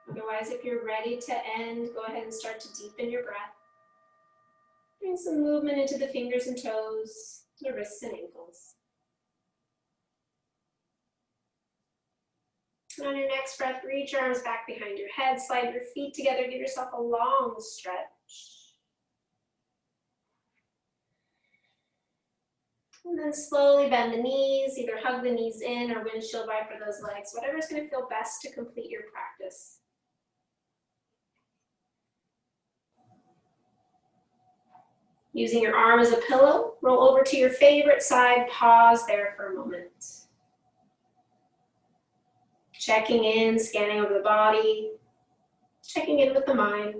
Otherwise, if you're ready to end, go ahead and start to deepen your breath. Bring some movement into the fingers and toes, the wrists and ankles. And on your next breath, reach your arms back behind your head, slide your feet together, give yourself a long stretch. And then slowly bend the knees, either hug the knees in or windshield wiper those legs, whatever's going to feel best to complete your practice. Using your arm as a pillow, roll over to your favorite side, pause there for a moment. Checking in, scanning over the body, checking in with the mind.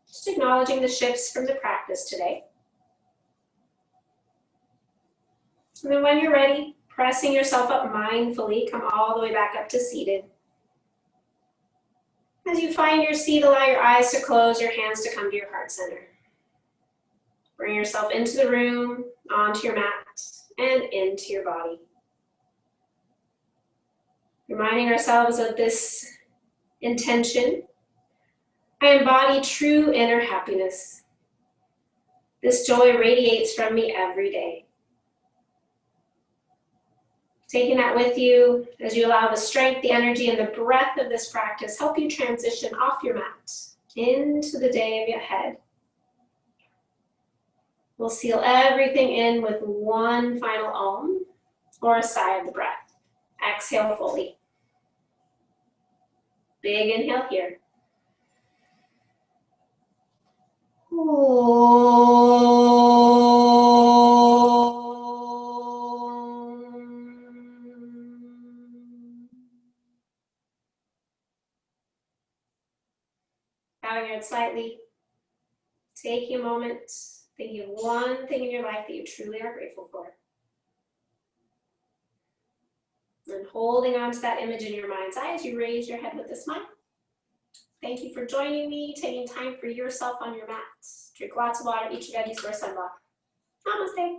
Just acknowledging the shifts from the practice today. And then when you're ready, pressing yourself up mindfully, come all the way back up to seated. As you find your seat, allow your eyes to close, your hands to come to your heart center. Bring yourself into the room, onto your mat, and into your body. Reminding ourselves of this intention. I embody true inner happiness. This joy radiates from me every day. Taking that with you as you allow the strength, the energy, and the breath of this practice help you transition off your mat into the day ahead. We'll seal everything in with one final Om or a sigh of the breath. Exhale fully. Big inhale here. Bowing your head slightly. Taking a moment, thinking of one thing in your life that you truly are grateful for. And holding on to that image in your mind's eye as you raise your head with a smile. Thank you for joining me, taking time for yourself on your mat. Drink lots of water, eat your veggies, wear sunblock. Namaste.